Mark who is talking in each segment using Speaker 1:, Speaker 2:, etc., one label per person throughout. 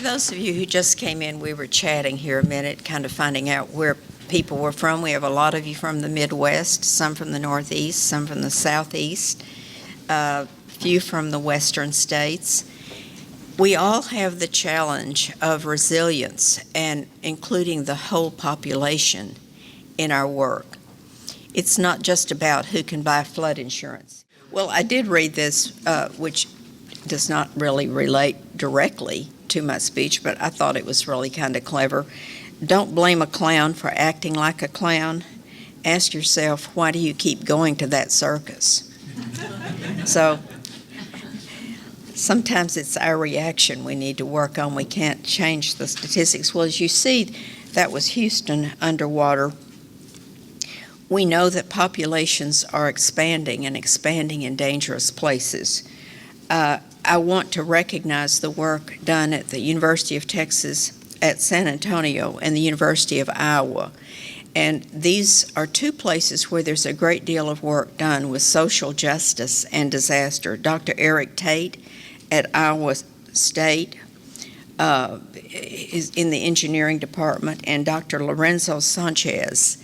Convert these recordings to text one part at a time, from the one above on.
Speaker 1: those of you who just came in, we were chatting here a minute, kind of finding out where people were from. We have a lot of you from the Midwest, some from the Northeast, some from the Southeast, a few from the Western states. We all have the challenge of resilience, and including the whole population in our work. It's not just about who can buy flood insurance. Well, I did read this, which does not really relate directly to my speech, but I thought it was really kind of clever. Don't blame a clown for acting like a clown. Ask yourself, why do you keep going to that circus? So sometimes it's our reaction we need to work on. We can't change the statistics. Well, as you see, that was Houston underwater. We know that populations are expanding and expanding in dangerous places. I want to recognize the work done at the University of Texas at San Antonio and the University of Iowa. And these are two places where there's a great deal of work done with social justice and disaster. Dr. Eric Tate at Iowa State is in the engineering department, and Dr. Lorenzo Sanchez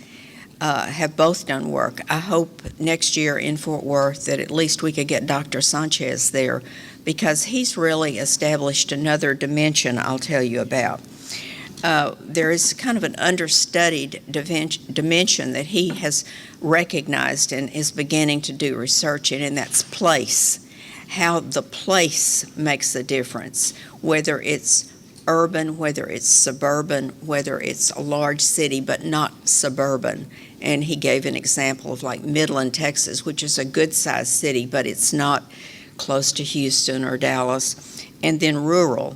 Speaker 1: have both done work. I hope next year in Fort Worth that at least we could get Dr. Sanchez there, because he's really established another dimension I'll tell you about. There is kind of an understudied dimension that he has recognized and is beginning to do research in, and that's place. How the place makes a difference, whether it's urban, whether it's suburban, whether it's a large city but not suburban. And he gave an example of like Midland, Texas, which is a good-sized city, but it's not close to Houston or Dallas. And then rural.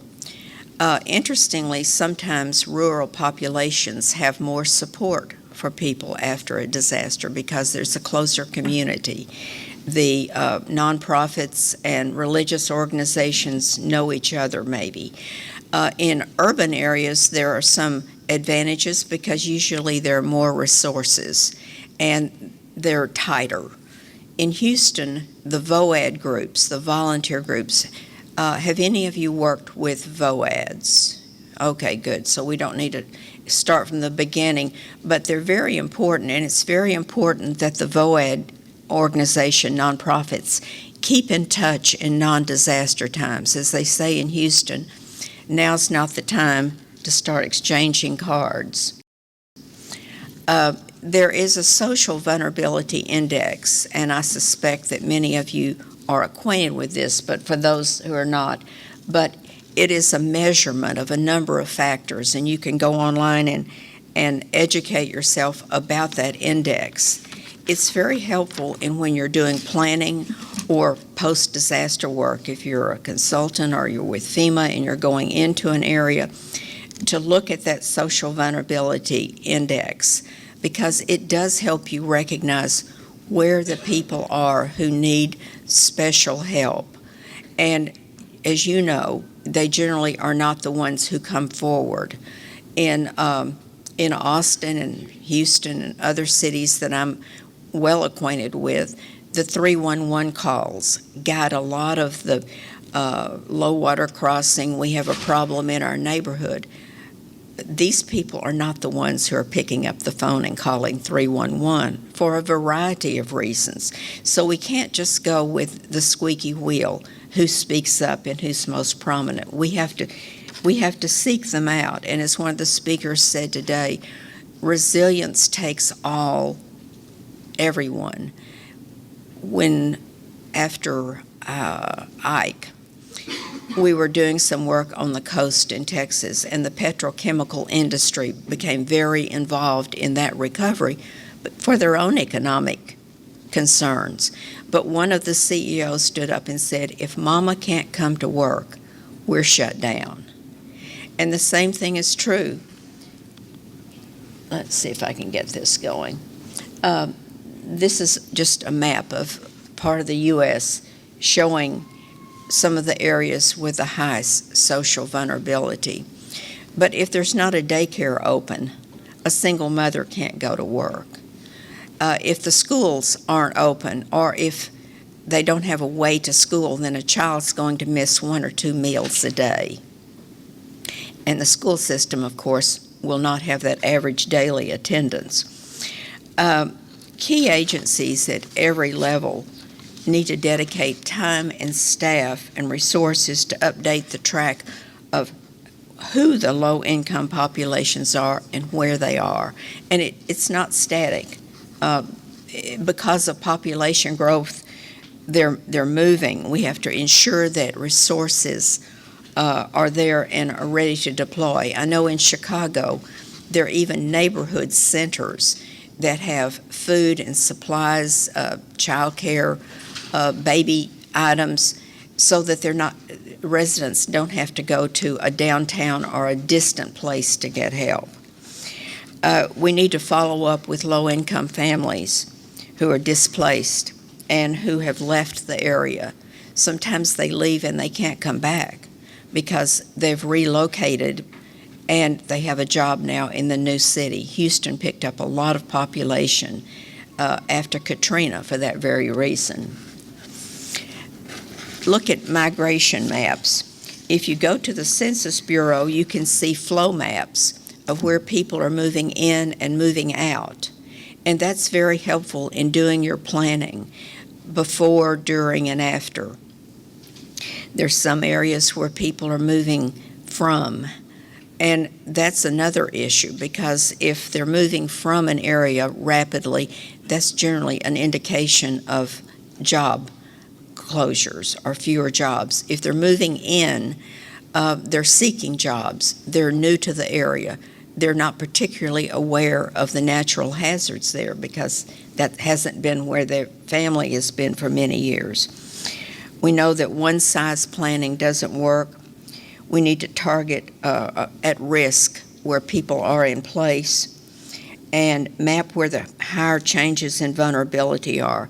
Speaker 1: Interestingly, sometimes rural populations have more support for people after a disaster because there's a closer community. The nonprofits and religious organizations know each other maybe. In urban areas, there are some advantages because usually there are more resources and they're tighter. In Houston, the VOAD groups, the volunteer groups, have any of you worked with VOADs? Okay, good. So we don't need to start from the beginning, but they're very important, and it's very important that the VOAD organization, nonprofits, keep in touch in non-disaster times. As they say in Houston, now's not the time to start exchanging cards. There is a social vulnerability index, and I suspect that many of you are acquainted with this, but for those who are not, but it is a measurement of a number of factors, and you can go online and educate yourself about that index. It's very helpful in when you're doing planning or post-disaster work, if you're a consultant or you're with FEMA and you're going into an area, to look at that social vulnerability index, because it does help you recognize where the people are who need special help. And as you know, they generally are not the ones who come forward. In Austin and Houston and other cities that I'm well acquainted with, the 311 calls guide a lot of the low water crossing. We have a problem in our neighborhood. These people are not the ones who are picking up the phone and calling 311 for a variety of reasons. So we can't just go with the squeaky wheel, who speaks up and who's most prominent. We have to seek them out. And as one of the speakers said today, resilience takes everyone. When after Ike, we were doing some work on the coast in Texas, and the petrochemical industry became very involved in that recovery, but for their own economic concerns. But one of the CEOs stood up and said, if Mama can't come to work, we're shut down. And the same thing is true. Let's see if I can get this going. This is just a map of part of the U.S. showing some of the areas with the highest social vulnerability. But if there's not a daycare open, a single mother can't go to work. If the schools aren't open, or if they don't have a way to school, then a child's going to miss 1 or 2 meals a day. And the school system, of course, will not have that average daily attendance. Key agencies at every level need to dedicate time and staff and resources to update the track of who the low-income populations are and where they are. And it's not static. Because of population growth, they're moving. We have to ensure that resources are there and are ready to deploy. I know in Chicago, there are even neighborhood centers that have food and supplies, childcare, baby items, so that residents don't have to go to a downtown or a distant place to get help. We need to follow up with low-income families who are displaced and who have left the area. Sometimes they leave and they can't come back because they've relocated and they have a job now in the new city. Houston picked up a lot of population after Katrina for that very reason. Look at migration maps. If you go to the Census Bureau, you can see flow maps of where people are moving in and moving out. And that's very helpful in doing your planning before, during, and after. There's some areas where people are moving from, and that's another issue, because if they're moving from an area rapidly, that's generally an indication of job closures or fewer jobs. If they're moving in, they're seeking jobs. They're new to the area. They're not particularly aware of the natural hazards there because that hasn't been where their family has been for many years. We know that one-size planning doesn't work. We need to target at risk where people are in place and map where the higher changes in vulnerability are.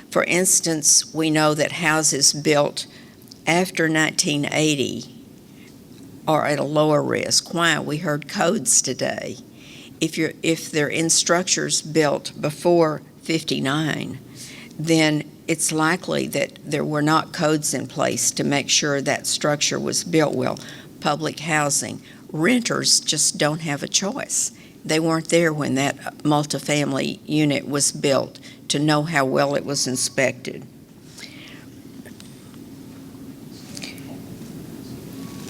Speaker 1: For instance, we know that houses built after 1980 are at a lower risk. Why? We heard codes today. If they're in structures built before 59, then it's likely that there were not codes in place to make sure that structure was built well. Public housing, renters just don't have a choice. They weren't there when that multifamily unit was built to know how well it was inspected.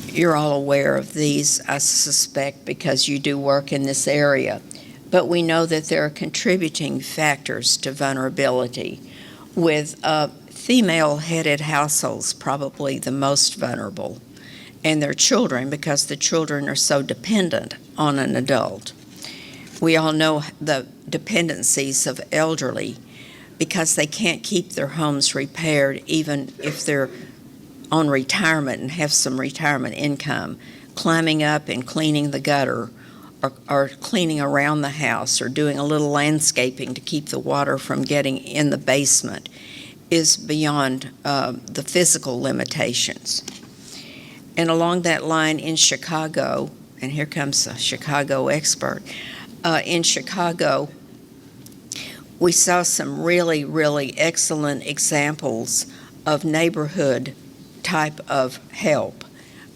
Speaker 1: You're all aware of these, I suspect, because you do work in this area. But we know that there are contributing factors to vulnerability, with female-headed households probably the most vulnerable, and their children, because the children are so dependent on an adult. We all know the dependencies of elderly because they can't keep their homes repaired even if they're on retirement and have some retirement income. Climbing up and cleaning the gutter or cleaning around the house or doing a little landscaping to keep the water from getting in the basement is beyond the physical limitations. And along that line in Chicago, and here comes a Chicago expert, in Chicago, we saw some really, really excellent examples of neighborhood type of help.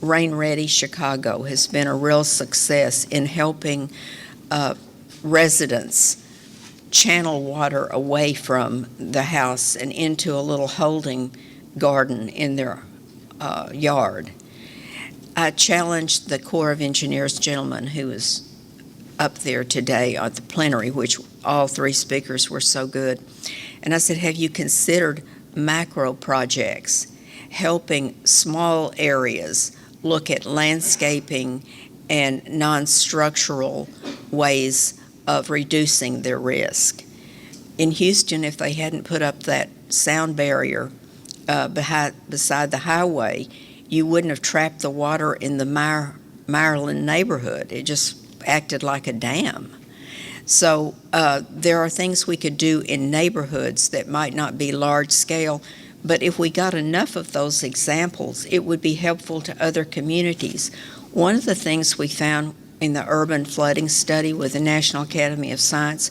Speaker 1: Rain Ready Chicago has been a real success in helping residents channel water away from the house and into a little holding garden in their yard. I challenged the Corps of Engineers gentleman who was up there today at the plenary, which all three speakers were so good. And I said, have you considered macro projects, helping small areas look at landscaping and non-structural ways of reducing their risk? In Houston, if they hadn't put up that sound barrier beside the highway, you wouldn't have trapped the water in the Maryland neighborhood. It just acted like a dam. So there are things we could do in neighborhoods that might not be large scale, but if we got enough of those examples, it would be helpful to other communities. One of the things we found in the urban flooding study with the National Academy of Science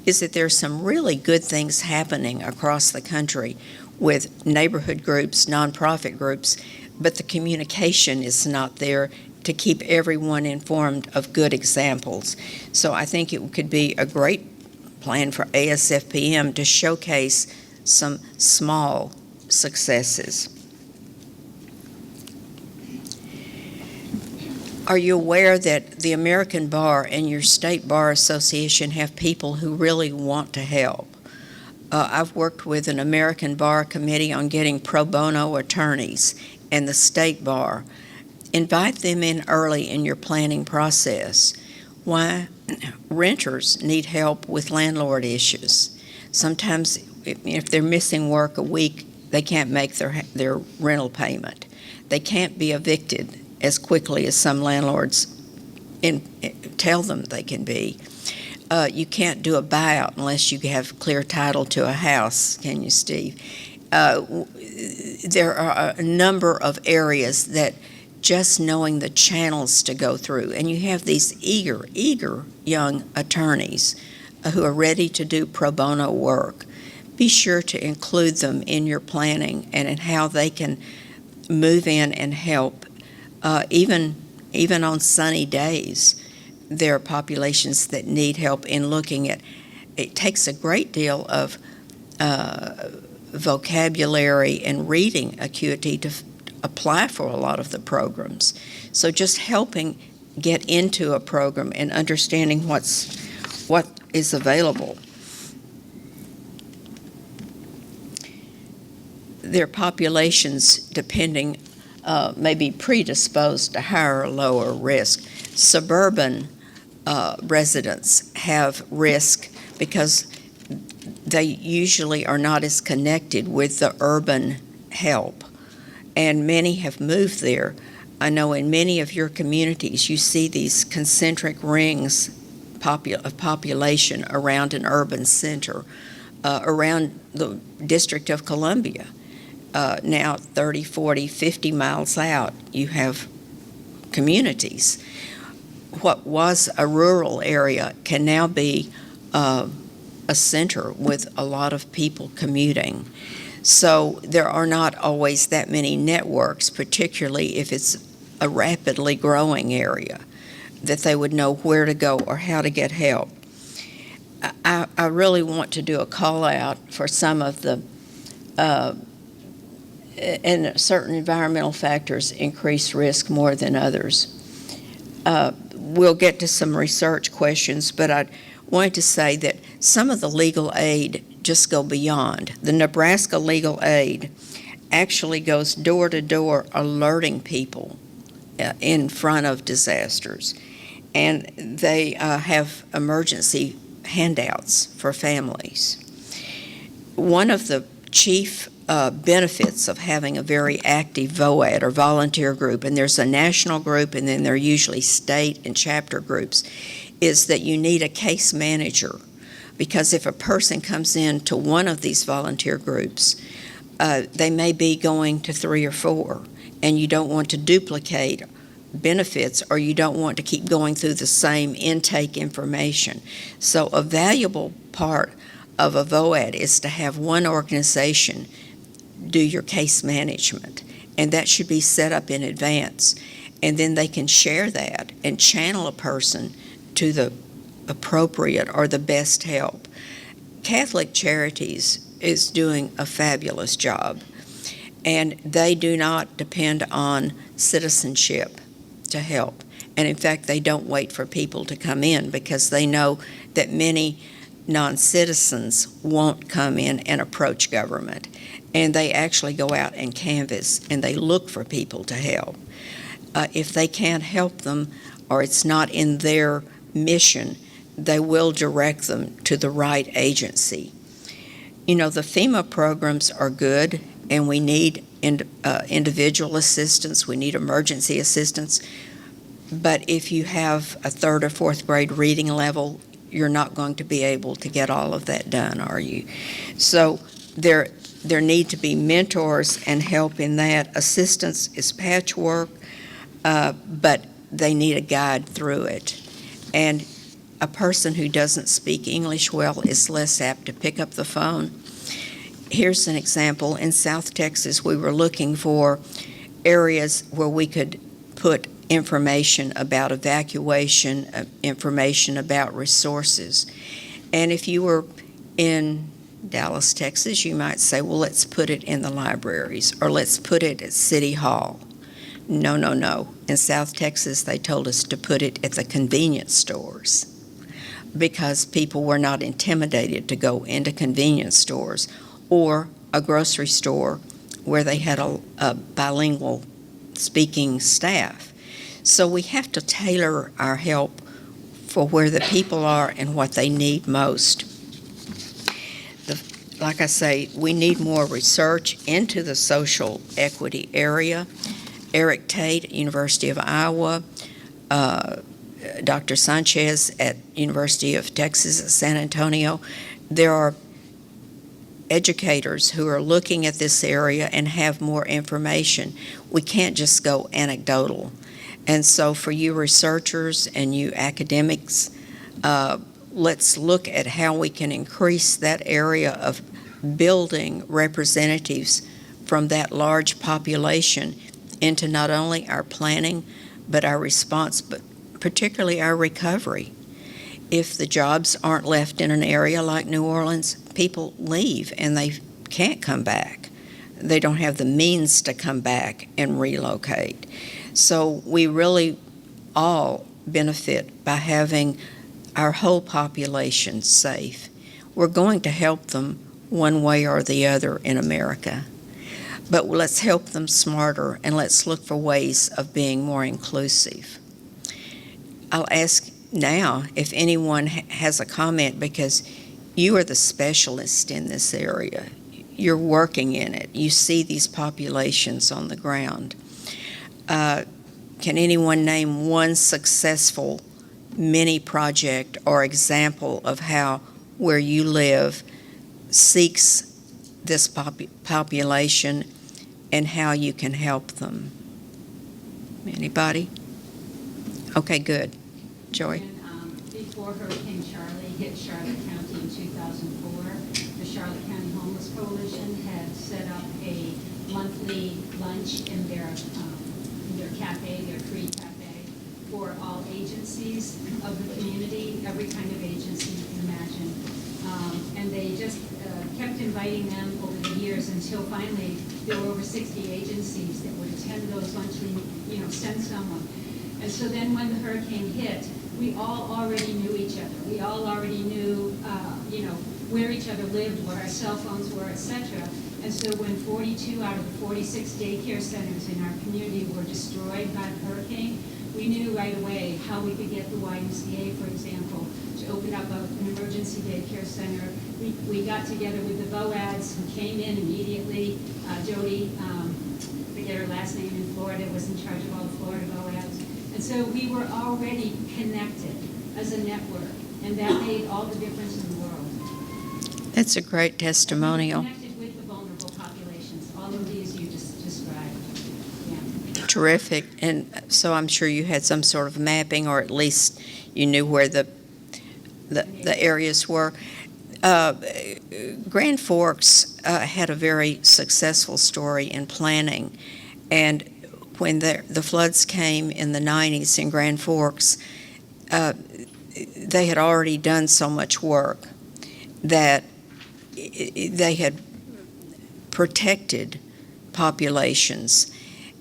Speaker 1: is that there's some really good things happening across the country with neighborhood groups, nonprofit groups, but the communication is not there, to keep everyone informed of good examples. So I think it could be a great plan for ASFPM to showcase some small successes. Are you aware that the American Bar and your state bar association have people who really want to help? I've worked with an American Bar committee on getting pro bono attorneys and the state bar. Invite them in early in your planning process. Why? Renters need help with landlord issues. Sometimes if they're missing work a week, they can't make their rental payment. They can't be evicted as quickly as some landlords tell them they can be. You can't do a buyout unless you have clear title to a house, can you, Steve? There are a number of areas that just knowing the channels to go through, and you have these eager young attorneys who are ready to do pro bono work. Be sure to include them in your planning and in how they can move in and help. Even on sunny days, there are populations that need help in looking at. It takes a great deal of vocabulary and reading acuity to apply for a lot of the programs. So just helping get into a program and understanding what is available. Their populations, depending, may be predisposed to higher or lower risk. Suburban residents have risk because they usually are not as connected with the urban help, and many have moved there. I know in many of your communities you see these concentric rings of population around an urban center, around the District of Columbia. Now 30, 40, 50 miles out, you have communities. What was a rural area can now be a center with a lot of people commuting. So there are not always that many networks, particularly if it's a rapidly growing area, that they would know where to go or how to get help. I really want to do a call out for some of the and certain environmental factors increase risk more than others. We'll get to some research questions, but I wanted to say that some of the legal aid just go beyond. The Nebraska legal aid actually goes door to door alerting people in front of disasters, and they have emergency handouts for families. One of the chief benefits of having a very active VOAD or volunteer group, and there's a national group and then there are usually state and chapter groups, is that you need a case manager, because if a person comes in to one of these volunteer groups, they may be going to 3 or 4, and you don't want to duplicate benefits, or you don't want to keep going through the same intake information. So a valuable part of a VOAD is to have one organization do your case management, and that should be set up in advance, and then they can share that and channel a person to the appropriate or the best help. Catholic Charities is doing a fabulous job, and they do not depend on citizenship to help, and in fact they don't wait for people to come in, because they know that many non-citizens won't come in and approach government, and they actually go out and canvass and they look for people to help. If they can't help them, or it's not in their mission, they will direct them to the right agency. You know, the FEMA programs are good, and we need individual assistance, we need emergency assistance, but if you have a 3rd or 4th grade reading level, you're not going to be able to get all of that done, are you? So there need to be mentors and help in that. Assistance is patchwork, but they need a guide through it. And a person who doesn't speak English well is less apt to pick up the phone. Here's an example. In South Texas, we were looking for areas where we could put information about evacuation, information about resources. And if you were in Dallas, Texas, you might say, well, let's put it in the libraries, or let's put it at City Hall. No, no, no. In South Texas, they told us to put it at the convenience stores because people were not intimidated to go into convenience stores or a grocery store where they had a bilingual speaking staff. So we have to tailor our help for where the people are and what they need most. Like I say, we need more research into the social equity area. Eric Tate at University of Iowa, Dr. Sanchez at University of Texas at San Antonio. There are educators who are looking at this area and have more information. We can't just go anecdotal. And so for you researchers and you academics, let's look at how we can increase that area of building representatives from that large population into not only our planning, but our response, but particularly our recovery. If the jobs aren't left in an area like New Orleans, people leave and they can't come back. They don't have the means to come back and relocate. So we really all benefit by having our whole population safe. We're going to help them one way or the other in America. But let's help them smarter, and let's look for ways of being more inclusive. I'll ask now if anyone has a comment, because you are the specialist in this area. You're working in it. You see these populations on the ground. Can anyone name one successful mini project or example of how where you live seeks this population and how you can help them? Anybody? Okay, good. Joy?
Speaker 2: Before Hurricane Charlie hit Charlotte County in 2004, the Charlotte County Homeless Coalition had set up a monthly lunch in their cafe, their free cafe, for all agencies of the community, every kind of agency you can imagine. And they just kept inviting them over the years until finally there were over 60 agencies that would attend those monthly, send someone. And so then when the hurricane hit, we all already knew each other. We all already knew, where each other lived, what our cell phones were, etc. And so when 42 out of the 46 daycare centers in our community were destroyed by the hurricane, we knew right away how we could get the YMCA, for example, to open up an emergency daycare center. We got together with the VOADs who came in immediately. Jody, forget her last name, in Florida, was in charge of all the Florida VOADs. And so we were already connected as a network, and that made all the difference in the world.
Speaker 1: That's a great testimonial.
Speaker 2: And we connected with the vulnerable populations, all of these you just described. Yeah.
Speaker 1: Terrific. And so I'm sure you had some sort of mapping, or at least you knew where the areas were. Grand Forks had a very successful story in planning, and when the floods came in the 90s in Grand Forks, they had already done so much work that they had protected populations,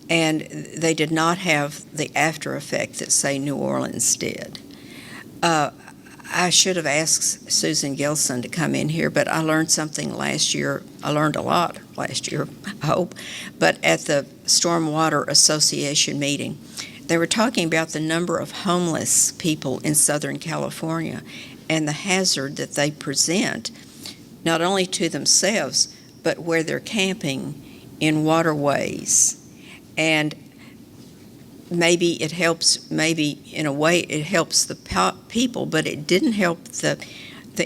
Speaker 1: and they did not have the after effect that, say, New Orleans did. I should have asked Susan Gilson to come in here, but I learned something last year. I learned a lot last year, I hope. But at the Stormwater Association meeting, they were talking about the number of homeless people in Southern California and the hazard that they present, not only to themselves, but where they're camping in waterways. And maybe it helps, maybe in a way it helps the people, but it didn't help the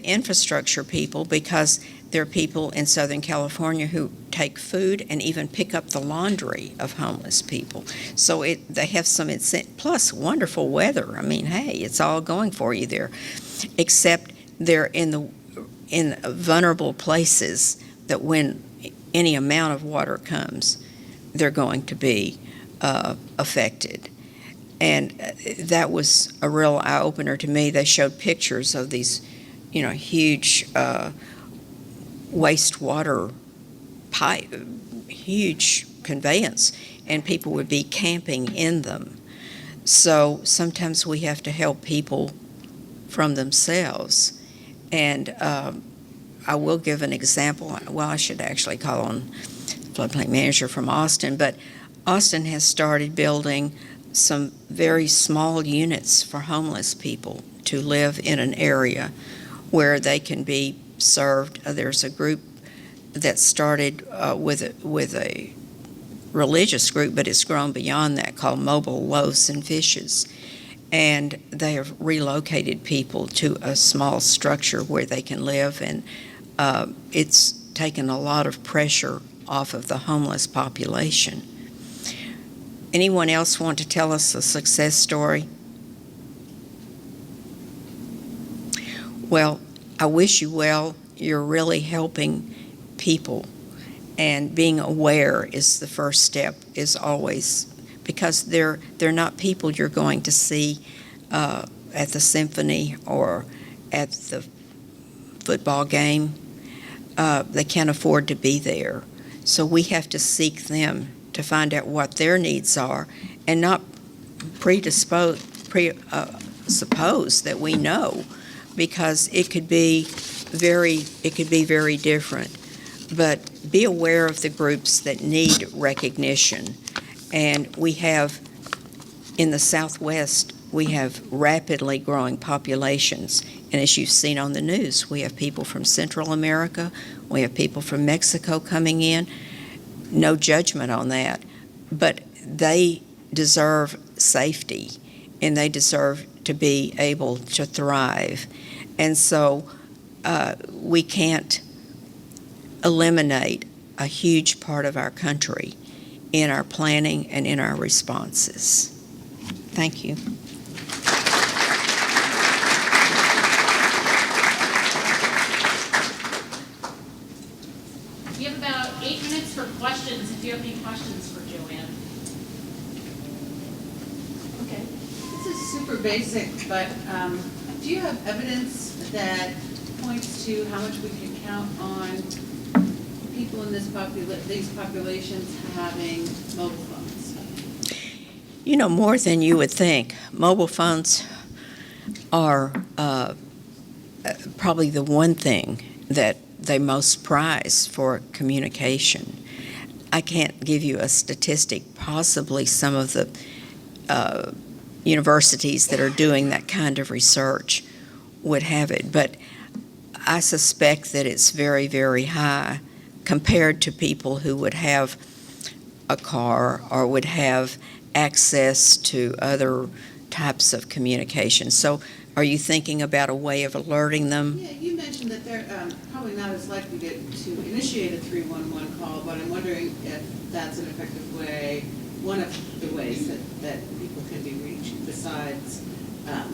Speaker 1: infrastructure people, because there are people in Southern California who take food and even pick up the laundry of homeless people. So they have some incentive, plus wonderful weather. I mean, hey, it's all going for you there, except they're in vulnerable places that when any amount of water comes, they're going to be affected. And that was a real eye-opener to me. They showed pictures of these, huge wastewater pipe, huge conveyance, and people would be camping in them. So sometimes we have to help people from themselves. And I will give an example. Well, I should actually call on Floodplain Manager from Austin, but Austin has started building some very small units for homeless people to live in an area where they can be served. There's a group that started with a religious group, but it's grown beyond that, called Mobile Loaves and Fishes. And they have relocated people to a small structure where they can live, and it's taken a lot of pressure off of the homeless population. Anyone else want to tell us a success story? Well, I wish you well. You're really helping people, and being aware is the first step, is always, because they're not people you're going to see at the symphony or at the football game. They can't afford to be there. So we have to seek them to find out what their needs are, and not suppose that we know, because it could be very different. But be aware of the groups that need recognition. And we have, in the Southwest, we have rapidly growing populations. And as you've seen on the news, we have people from Central America, we have people from Mexico coming in. No judgment on that, but they deserve safety, and they deserve to be able to thrive. And so we can't eliminate a huge part of our country in our planning and in our responses. Thank you.
Speaker 3: We have about 8 minutes for questions, if you have any questions for Joanne.
Speaker 4: Okay. This is super basic, but do you have evidence that points to how much we can count on people in these populations having mobile phones?
Speaker 1: More than you would think. Mobile phones are probably the one thing that they most prize for communication. I can't give you a statistic. Possibly some of the universities that are doing that kind of research would have it, but I suspect that it's very, very high compared to people who would have a car or would have access to other types of communication. So are you thinking about a way of alerting them?
Speaker 4: Yeah, you mentioned that they're probably not as likely to initiate a 311 call, but I'm wondering if that's an effective way, one of the ways that people can be reached besides, as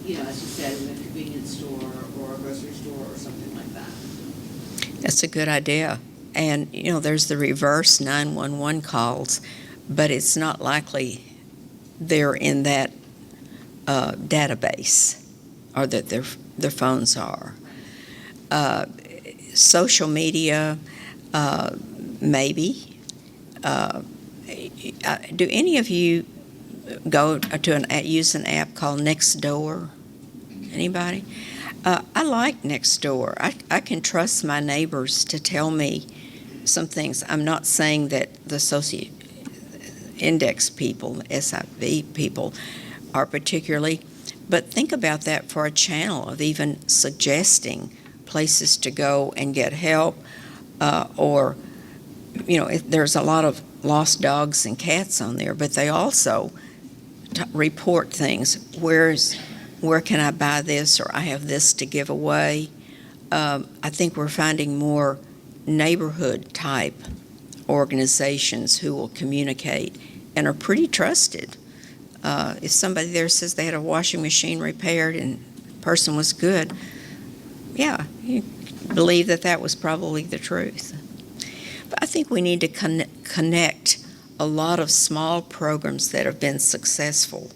Speaker 4: you said, in a convenience store or a grocery store or something like that.
Speaker 1: That's a good idea. And, there's the reverse 911 calls, but it's not likely they're in that database, or that their phones are. Social media, maybe. Do any of you go to use an app called Nextdoor? Anybody? I like Nextdoor. I can trust my neighbors to tell me some things. I'm not saying that the index people, SIV people, are particularly, but think about that for a channel of even suggesting places to go and get help, or there's a lot of lost dogs and cats on there, but they also report things. Where can I buy this, or I have this to give away? I think we're finding more neighborhood type organizations who will communicate and are pretty trusted. If somebody there says they had a washing machine repaired and the person was good, yeah, you believe that was probably the truth. But I think we need to connect a lot of small programs that have been successful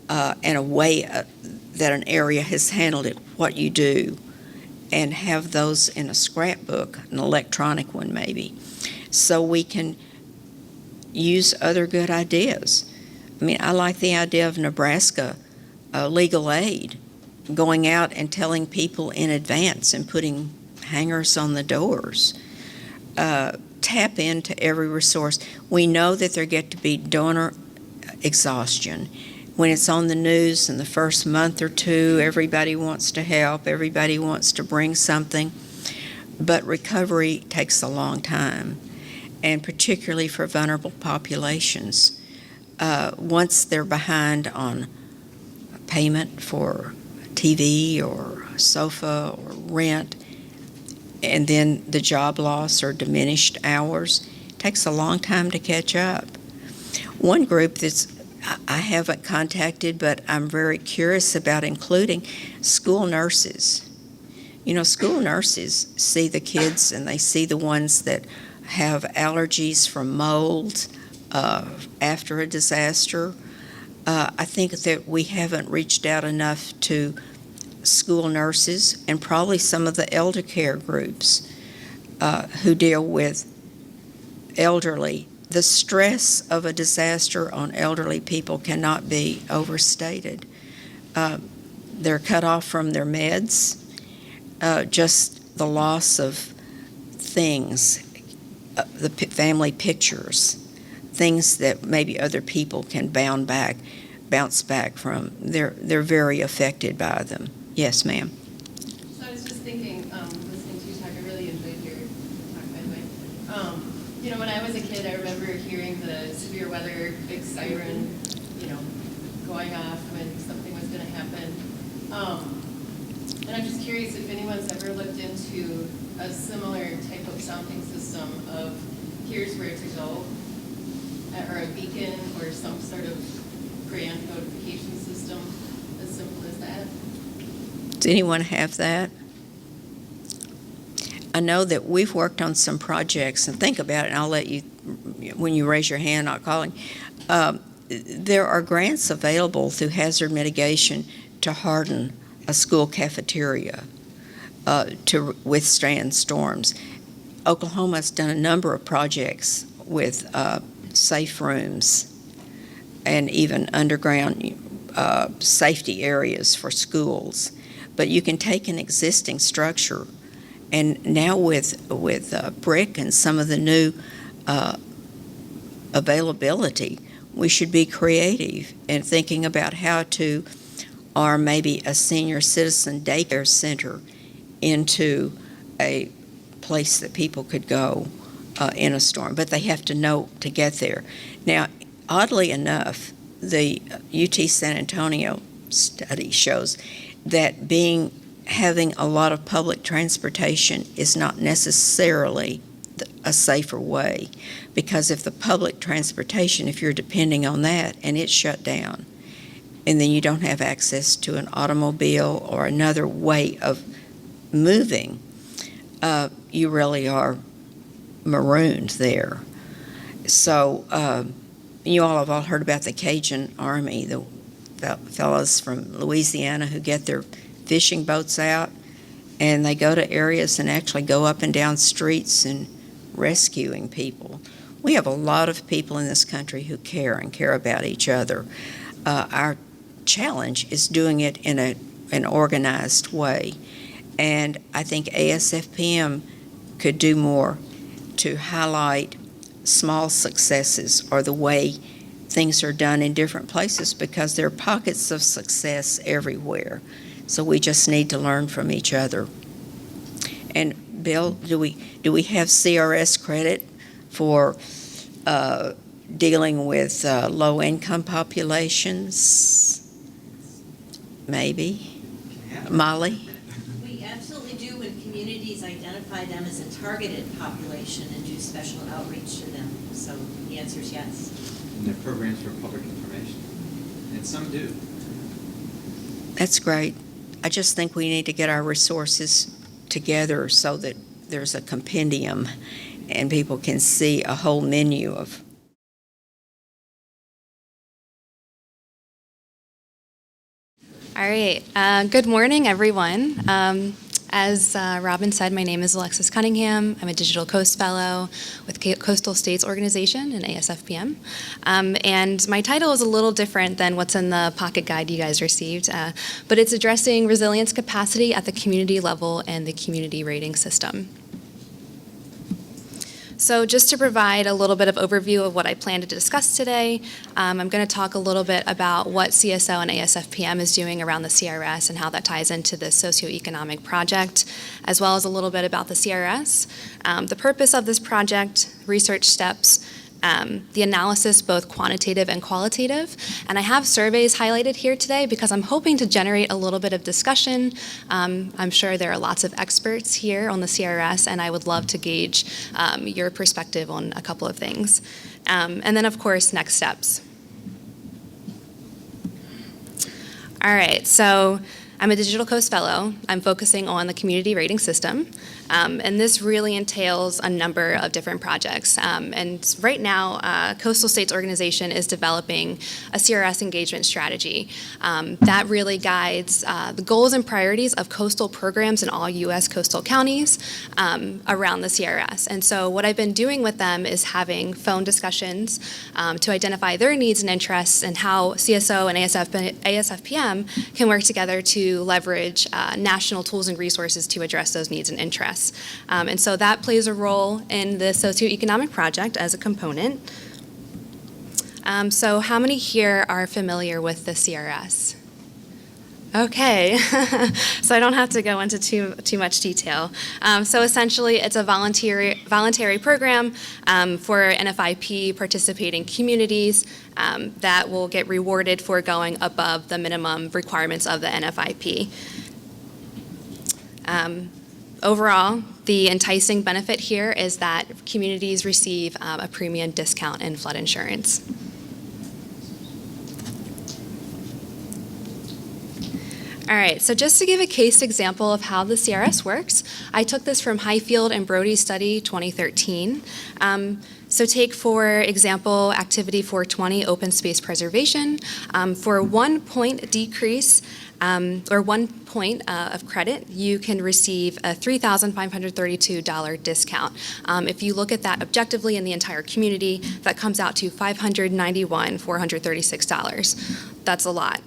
Speaker 1: and a way that an area has handled it, what you do, and have those in a scrapbook, an electronic one maybe, so we can use other good ideas. I mean, I like the idea of Nebraska legal aid, going out and telling people in advance and putting hangers on the doors. Tap into every resource. We know that there get to be donor exhaustion. When it's on the news in the first month or two, everybody wants to help, everybody wants to bring something, but recovery takes a long time, and particularly for vulnerable populations. Once they're behind on payment for TV or sofa or rent, and then the job loss or diminished hours, it takes a long time to catch up. One group I haven't contacted, but I'm very curious about including, school nurses. You know, school nurses see the kids, and they see the ones that have allergies from mold after a disaster. I think that we haven't reached out enough to school nurses and probably some of the elder care groups who deal with elderly. The stress of a disaster on elderly people cannot be overstated. They're cut off from their meds, just the loss of things, the family pictures, things that maybe other people can bounce back from. They're very affected by them. Yes, ma'am.
Speaker 5: So I was just thinking, listening to you talk, I really enjoyed your talk, by the way. You know, when I was a kid, I remember hearing the severe weather big siren, you know, going off when something was going to happen. And I'm just curious if anyone's ever looked into a similar type of sounding system of here's where to go, or a beacon or some sort of grand notification system, as simple as that.
Speaker 1: Does anyone have that? I know that we've worked on some projects, and think about it, and I'll let you, when you raise your hand, not calling. There are grants available through hazard mitigation to harden a school cafeteria to withstand storms. Oklahoma's done a number of projects with safe rooms and even underground safety areas for schools. But you can take an existing structure, and now with brick and some of the new availability, we should be creative in thinking about how to, or maybe a senior citizen daycare center into a place that people could go in a storm, but they have to know to get there. Now, oddly enough, the UT San Antonio study shows that having a lot of public transportation is not necessarily a safer way, because if the public transportation, if you're depending on that and it's shut down, and then you don't have access to an automobile or another way of moving, you really are marooned there. So you all have all heard about the Cajun Army, the fellows from Louisiana who get their fishing boats out, and they go to areas and actually go up and down streets and rescuing people. We have a lot of people in this country who care and care about each other. Our challenge is doing it in an organized way, and I think ASFPM could do more to highlight small successes or the way things are done in different places, because there are pockets of success everywhere. So we just need to learn from each other. And Bill, do we have CRS credit for dealing with low-income populations? Maybe. Molly?
Speaker 6: We absolutely do when communities identify them as a targeted population and do special outreach to them. So the answer is yes.
Speaker 7: And there are programs for public information, and some do.
Speaker 1: That's great. I just think we need to get our resources together so that there's a compendium and people can see a whole menu of
Speaker 8: All right. Good morning, everyone. As Robin said, my name is Alexis Cunningham. I'm a Digital Coast Fellow with Coastal States Organization and ASFPM. And my title is a little different than what's in the pocket guide you guys received, but it's addressing resilience capacity at the community level and the community rating system. So just to provide a little bit of overview of what I plan to discuss today, I'm going to talk a little bit about what CSO and ASFPM is doing around the CRS and how that ties into the socioeconomic project, as well as a little bit about the CRS, the purpose of this project, research steps, the analysis, both quantitative and qualitative. And I have surveys highlighted here today because I'm hoping to generate a little bit of discussion. I'm sure there are lots of experts here on the CRS, and I would love to gauge your perspective on a couple of things. And then, of course, next steps. All right, so I'm a Digital Coast Fellow. I'm focusing on the community rating system. And this really entails a number of different projects. And right now, Coastal States Organization is developing a CRS engagement strategy that really guides the goals and priorities of coastal programs in all U.S. coastal counties around the CRS. And so what I've been doing with them is having phone discussions to identify their needs and interests and how CSO and ASFPM can work together to leverage national tools and resources to address those needs and interests. And so that plays a role in the socioeconomic project as a component. So how many here are familiar with the CRS? Okay, so I don't have to go into too much detail. So essentially, it's a voluntary program for NFIP participating communities that will get rewarded for going above the minimum requirements of the NFIP. Overall, the enticing benefit here is that communities receive a premium discount in flood insurance. All right, so just to give a case example of how the CRS works, I took this from Highfield and Brody's study 2013. So take, for example, Activity 420, open space preservation. For 1 point decrease, or 1 point of credit, you can receive a $3,532 discount. If you look at that objectively in the entire community, that comes out to $591,436. That's a lot.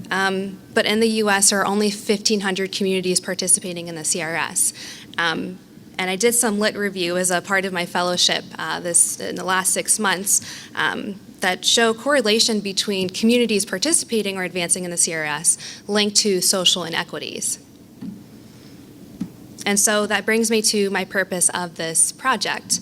Speaker 8: But in the U.S., there are only 1,500 communities participating in the CRS. And I did some lit review as a part of my fellowship in the last 6 months that show correlation between communities participating or advancing in the CRS linked to social inequities. And so that brings me to my purpose of this project.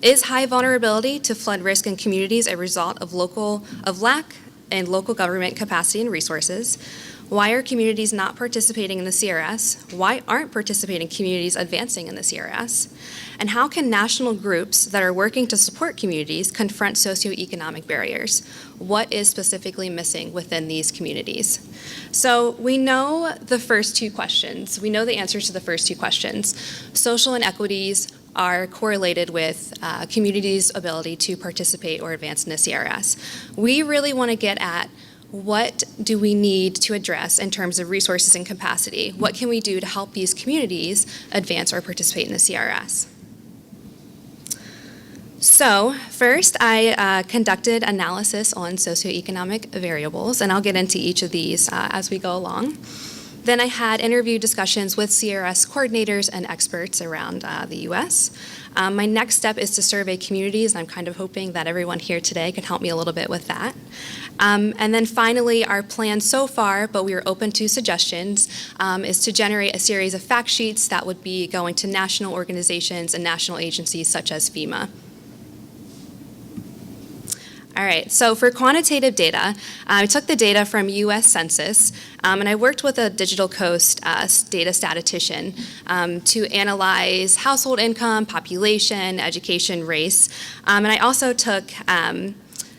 Speaker 8: Is high vulnerability to flood risk in communities a result of lack in local government capacity and resources? Why are communities not participating in the CRS? Why aren't participating communities advancing in the CRS? And how can national groups that are working to support communities confront socioeconomic barriers? What is specifically missing within these communities? So we know the first two questions. We know the answers to the first two questions. Social inequities are correlated with communities' ability to participate or advance in the CRS. We really want to get at what do we need to address in terms of resources and capacity? What can we do to help these communities advance or participate in the CRS? So first, I conducted analysis on socioeconomic variables, and I'll get into each of these as we go along. Then I had interview discussions with CRS coordinators and experts around the U.S. My next step is to survey communities, and I'm kind of hoping that everyone here today can help me a little bit with that. And then finally, our plan so far, but we are open to suggestions, is to generate a series of fact sheets that would be going to national organizations and national agencies such as FEMA. All right, so for quantitative data, I took the data from U.S. Census, and I worked with a Digital Coast data statistician to analyze household income, population, education, race, and I also took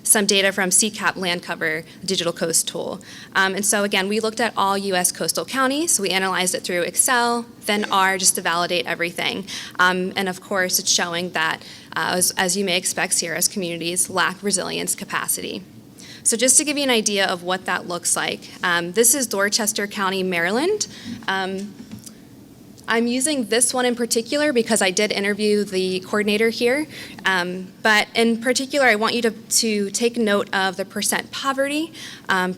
Speaker 8: some data from CCAP Land Cover Digital Coast tool. And so again, we looked at all U.S. coastal counties. We analyzed it through Excel, then R, just to validate everything. And of course, it's showing that, as you may expect, CRS communities lack resilience capacity. So just to give you an idea of what that looks like, this is Dorchester County, Maryland. I'm using this one in particular because I did interview the coordinator here. But in particular, I want you to take note of the percent poverty,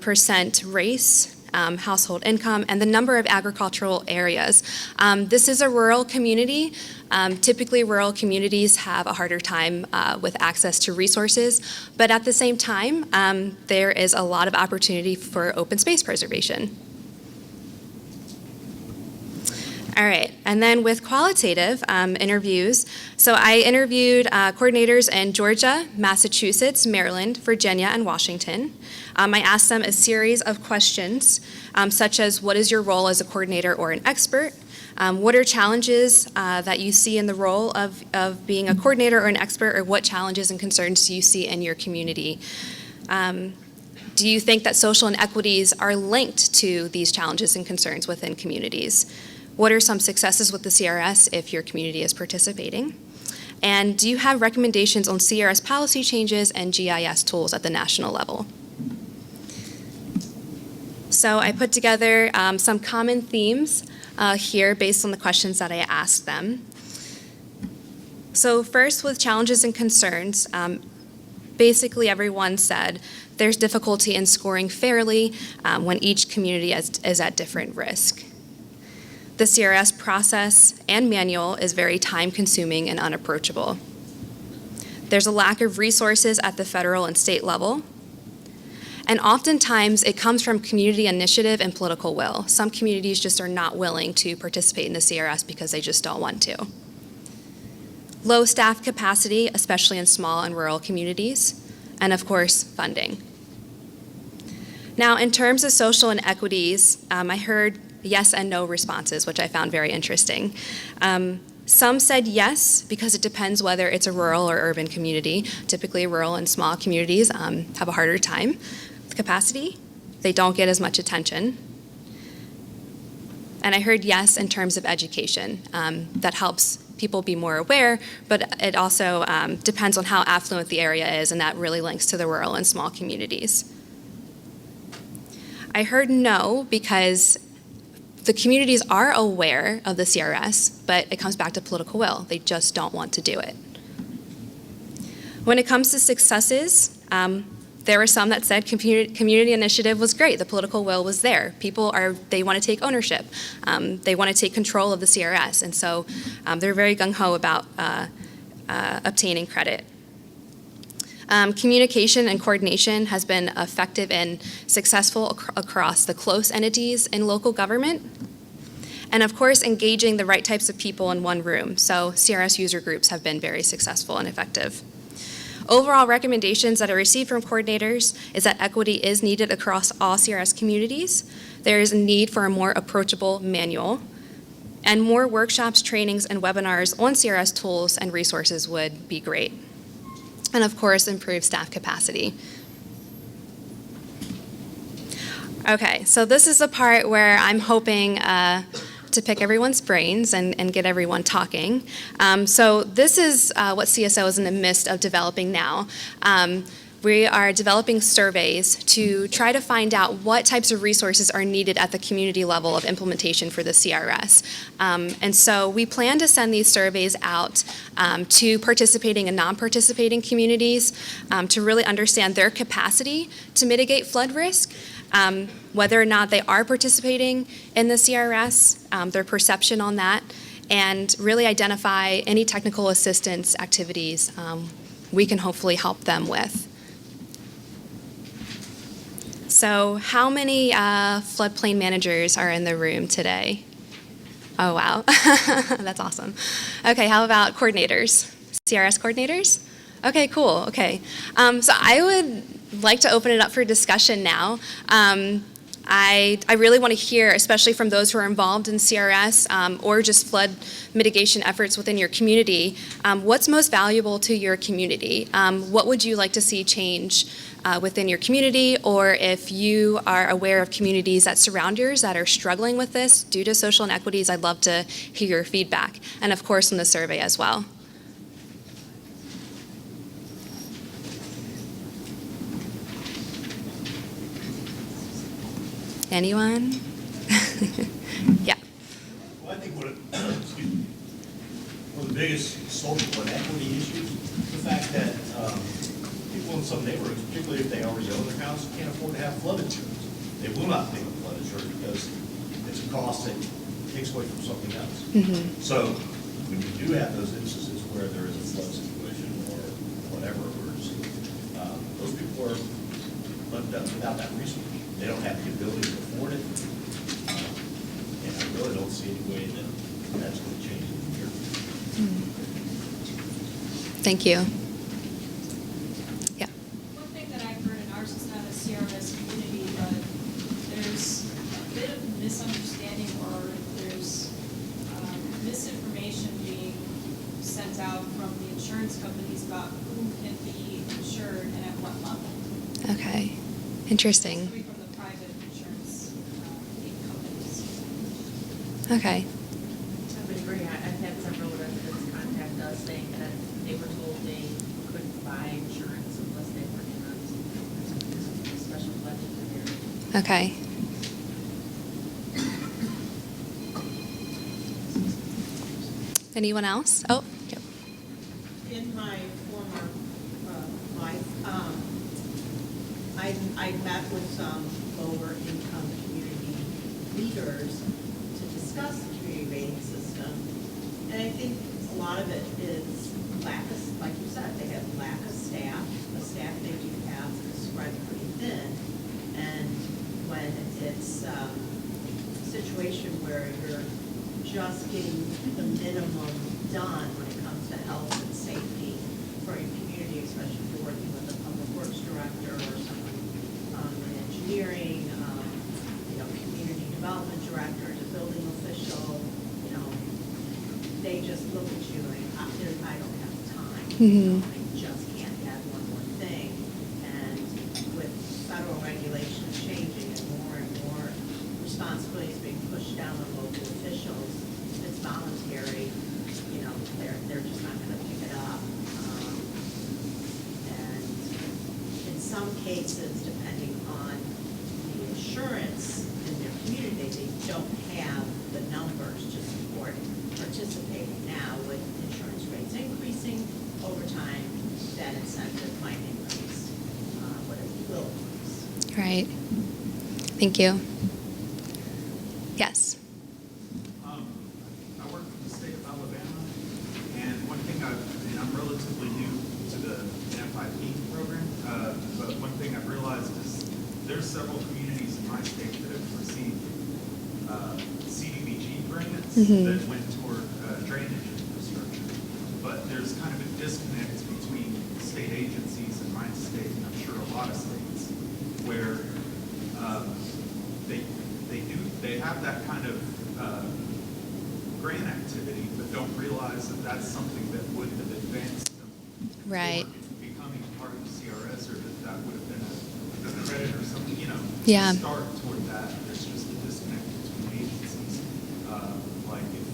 Speaker 8: percent race, household income, and the number of agricultural areas. This is a rural community. Typically, rural communities have a harder time with access to resources, but at the same time, there is a lot of opportunity for open space preservation. All right, and then with qualitative interviews, so I interviewed coordinators in Georgia, Massachusetts, Maryland, Virginia, and Washington. I asked them a series of questions, such as what is your role as a coordinator or an expert? What are challenges that you see in the role of being a coordinator or an expert, or what challenges and concerns do you see in your community? Do you think that social inequities are linked to these challenges and concerns within communities? What are some successes with the CRS if your community is participating? And do you have recommendations on CRS policy changes and GIS tools at the national level? So I put together some common themes here based on the questions that I asked them. So first, with challenges and concerns, basically everyone said there's difficulty in scoring fairly when each community is at different risk. The CRS process and manual is very time-consuming and unapproachable. There's a lack of resources at the federal and state level. And oftentimes, it comes from community initiative and political will. Some communities just are not willing to participate in the CRS because they just don't want to. Low staff capacity, especially in small and rural communities. And of course, funding. Now, in terms of social inequities, I heard yes and no responses, which I found very interesting. Some said yes, because it depends whether it's a rural or urban community. Typically, rural and small communities have a harder time with capacity. They don't get as much attention. And I heard yes in terms of education. That helps people be more aware, but it also depends on how affluent the area is, and that really links to the rural and small communities. I heard no because the communities are aware of the CRS, but it comes back to political will. They just don't want to do it. When it comes to successes, there were some that said community initiative was great. The political will was there. They want to take ownership. They want to take control of the CRS, and so they're very gung-ho about obtaining credit. Communication and coordination has been effective and successful across the close entities in local government. And of course, engaging the right types of people in one room. So CRS user groups have been very successful and effective. Overall recommendations that I received from coordinators is that equity is needed across all CRS communities. There is a need for a more approachable manual. And more workshops, trainings, and webinars on CRS tools and resources would be great. And of course, improve staff capacity. Okay, so this is the part where I'm hoping to pick everyone's brains and get everyone talking. So this is what CSO is in the midst of developing now. We are developing surveys to try to find out what types of resources are needed at the community level of implementation for the CRS. And so we plan to send these surveys out to participating and non-participating communities to really understand their capacity to mitigate flood risk, whether or not they are participating in the CRS, their perception on that, and really identify any technical assistance activities we can hopefully help them with. So how many floodplain managers are in the room today? Oh, wow. That's awesome. Okay, how about coordinators? CRS coordinators? Okay, cool. Okay. So I would like to open it up for discussion now. I really want to hear, especially from those who are involved in CRS or just flood mitigation efforts within your community, what's most valuable to your community? What would you like to see change within your community, or if you are aware of communities that surround yours that are struggling with this due to social inequities, I'd love to hear your feedback, and of course in the survey as well. Anyone? Yeah.
Speaker 9: Well, I think excuse me, one of the biggest social inequity issues, the fact that people in some neighborhoods, particularly if they already own their house, can't afford to have flood insurance. They will not pay for flood insurance because it's a cost that takes away from something else.
Speaker 8: Mm-hmm.
Speaker 9: So when you do have those instances where there is a flood situation or whatever emergency, those people are left without that resource. They don't have the ability to afford it. And I really don't see any way that that's going to change in the future.
Speaker 8: Thank you. Yeah.
Speaker 10: One thing that I've heard, and ours is not a CRS community, but there's a bit of misunderstanding or there's misinformation being sent out from the insurance companies about who can be insured and at what level.
Speaker 8: Okay. Interesting.
Speaker 10: Especially from the private insurance companies.
Speaker 8: Okay.
Speaker 11: I would agree. I've had several residents contact us saying that they were told they couldn't buy insurance unless they were in a special collective area.
Speaker 8: Okay. Anyone else? Oh, yep.
Speaker 12: In my former life, I met with some lower income community leaders to discuss the community rating system. And I think a lot of it is lack of, like you said, they have lack of staff. The staff they do have is spread pretty thin. And when it's a situation where you're just getting the minimum done when it comes to health and safety for your community, especially if you're working with a public works director or someone in engineering, community development director, a building official, they just look at you like, I don't have time.
Speaker 8: Mm-hmm.
Speaker 12: I just can't add one more thing. And with federal regulations changing and more responsibilities being pushed down on local officials, it's voluntary, they're just not going to pick it up. And in some cases, depending on the insurance in their community, they don't have the numbers to support participating. Now, with insurance rates increasing over time, that incentive might increase, but it will increase.
Speaker 8: Right. Thank you. Yes.
Speaker 13: I work for the state of Alabama, and one thing I'm relatively new to the FIP program, but one thing I've realized is there's several communities in my state that have received CDBG grants that went toward drainage infrastructure. But there's kind of a disconnect between state agencies in my state, and I'm sure a lot of states, where they have that kind of grant activity, but don't realize that that's something that would have advanced them
Speaker 8: Right.
Speaker 13: toward becoming part of the CRS, or that would have been a credit or something,
Speaker 8: Yeah.
Speaker 13: to start toward that. There's just a disconnect between agencies. Like if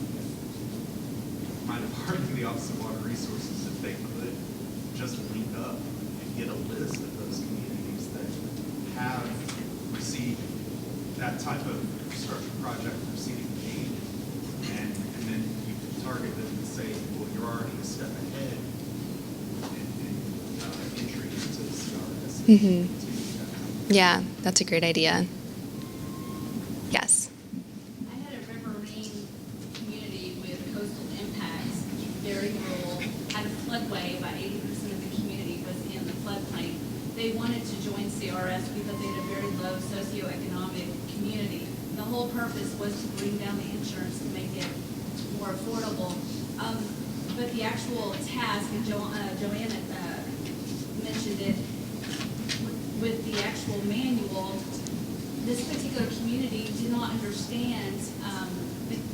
Speaker 13: my department, the Office of Water Resources, if they could just link up and get a list of those communities that have received that type of infrastructure project receiving aid, and then you can target them and say, well, you're already a step ahead in entry into the CRS.
Speaker 8: Mm-hmm. Yeah, that's a great idea. Yes.
Speaker 14: I had a riverine community with coastal impacts, very rural, had a floodway. About 80% of the community was in the floodplain. They wanted to join CRS because they had a very low socioeconomic community. The whole purpose was to bring down the insurance to make it more affordable. But the actual task, and Joanna mentioned it, with the actual manual, this particular community did not understand.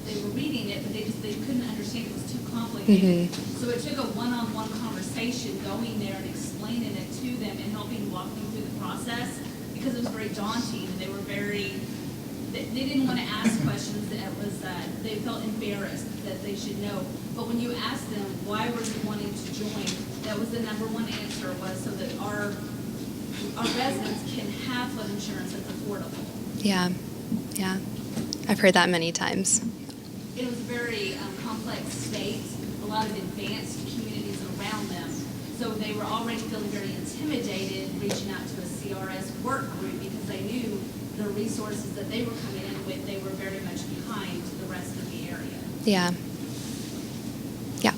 Speaker 14: They were reading it, but they couldn't understand. It was too complicated. So it took a one-on-one conversation, going there and explaining it to them and helping walk them through the process, because it was very daunting, and they were they didn't want to ask questions that they felt embarrassed that they should know. But when you asked them, why were you wanting to join, that was the number one answer, was so that our residents can have flood insurance that's affordable.
Speaker 8: Yeah. Yeah, I've heard that many times.
Speaker 14: It was a very complex state, a lot of advanced communities around them. So they were already feeling very intimidated reaching out to a CRS work group because they knew the resources that they were coming in with, they were very much behind the rest of the area.
Speaker 8: Yeah. Yeah.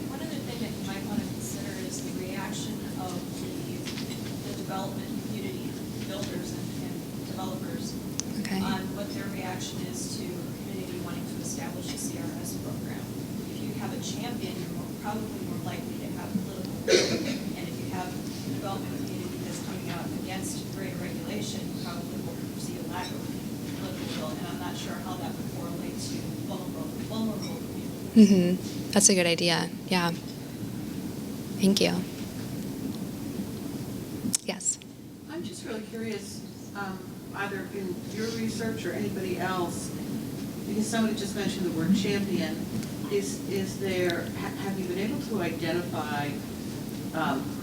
Speaker 10: One other thing that you might want to consider is the reaction of the development community, builders and developers,
Speaker 8: Okay.
Speaker 10: on what their reaction is to a community wanting to establish a CRS program. If you have a champion, you're probably more likely to have political will, and if you have a development community that's coming out against greater regulation, you probably will see a lack of political will, and I'm not sure how that would correlate to vulnerable communities.
Speaker 8: That's a good idea. Yeah. Thank you. Yes.
Speaker 4: I'm just really curious, either in your research or anybody else, because somebody just mentioned the word champion, is there, have you been able to identify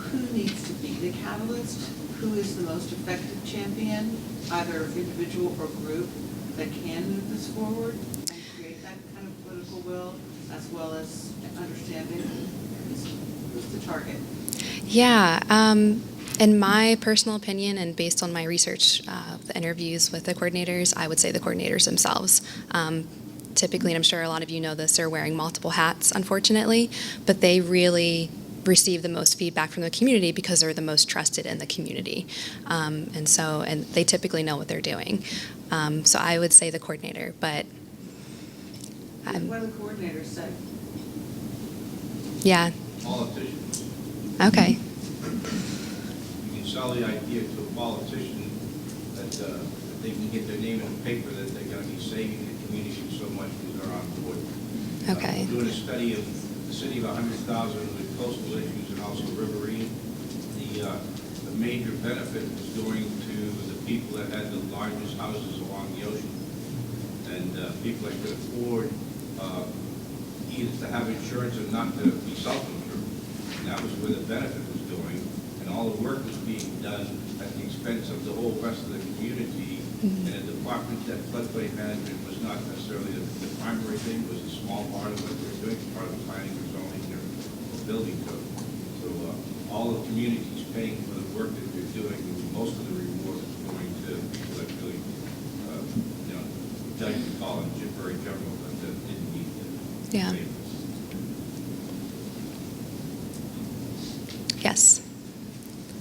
Speaker 4: who needs to be the catalyst? Who is the most effective champion, either individual or group, that can move this forward and create that kind of political will, as well as understanding who's the target?
Speaker 8: Yeah. In my personal opinion, and based on my research, the interviews with the coordinators, I would say the coordinators themselves. Typically, and I'm sure a lot of you know this, they're wearing multiple hats, unfortunately, but they really receive the most feedback from the community because they're the most trusted in the community. And they typically know what they're doing. So I would say the coordinator, but...
Speaker 4: What do the coordinators say?
Speaker 8: Yeah.
Speaker 15: Politicians.
Speaker 8: Okay.
Speaker 15: You can sell the idea to a politician that they can get their name in the paper, that they're going to be saving the community so much because they're on board.
Speaker 8: Okay.
Speaker 15: Doing a study of the city of 100,000 with coastal issues and also riverine, the major benefit was going to the people that had the largest houses along the ocean, and people that could afford either to have insurance or not to be self-insured. And that was where the benefit was going, and all the work was being done at the expense of the whole rest of the community. And the department that floodplain management was not necessarily the primary thing, was a small part of what they're doing, part of the planning or zoning or building code. So all the communities paying for the work that they're doing, most of the reward is going to people that really, Doug can call it very general, but that didn't need to.
Speaker 8: Yeah. Yes.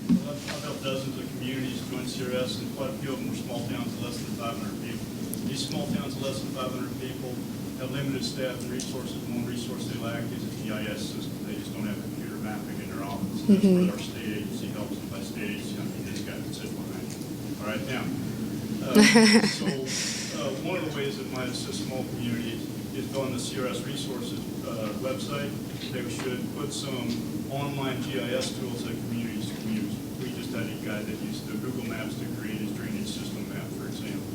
Speaker 16: I've helped dozens of communities join CRS, and quite a few of them were small towns of less than 500 people. These small towns of less than 500 people have limited staff and resources. One resource they lack is a GIS system. They just don't have computer mapping in their office. That's where our state agency helps them. By state agency, I mean this guy that sits behind you. All right, now, one of the ways that might assist small communities is on the CRS resources website. They should put some online GIS tools that communities can use. We just had a guy that used the Google Maps to create his drainage system map, for example.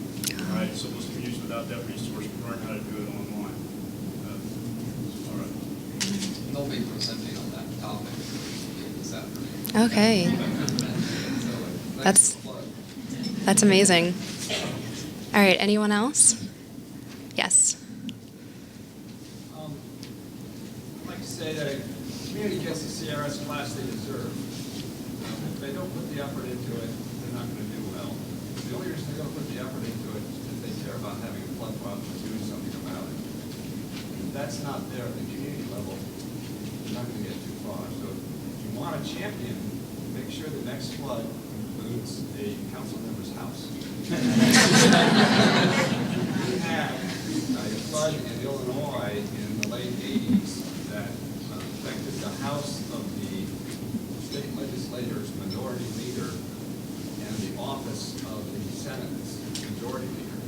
Speaker 16: All right, so those communities without that resource can learn how to do it online. All right.
Speaker 7: They'll be presenting on that topic this afternoon.
Speaker 8: Okay. That's amazing. All right, anyone else? Yes.
Speaker 17: I'd like to say that a community gets the CRS class they deserve. If they don't put the effort into it, they're not going to do well. The only reason they're going to put the effort into it is because they care about having a flood problem and doing something about it. If that's not there at the community level, you're not going to get too far. So if you want a champion, make sure the next flood includes a council member's house. We had a flood in Illinois in the late 80s that affected the house of the state legislator's minority leader and the office of the Senate's majority leader.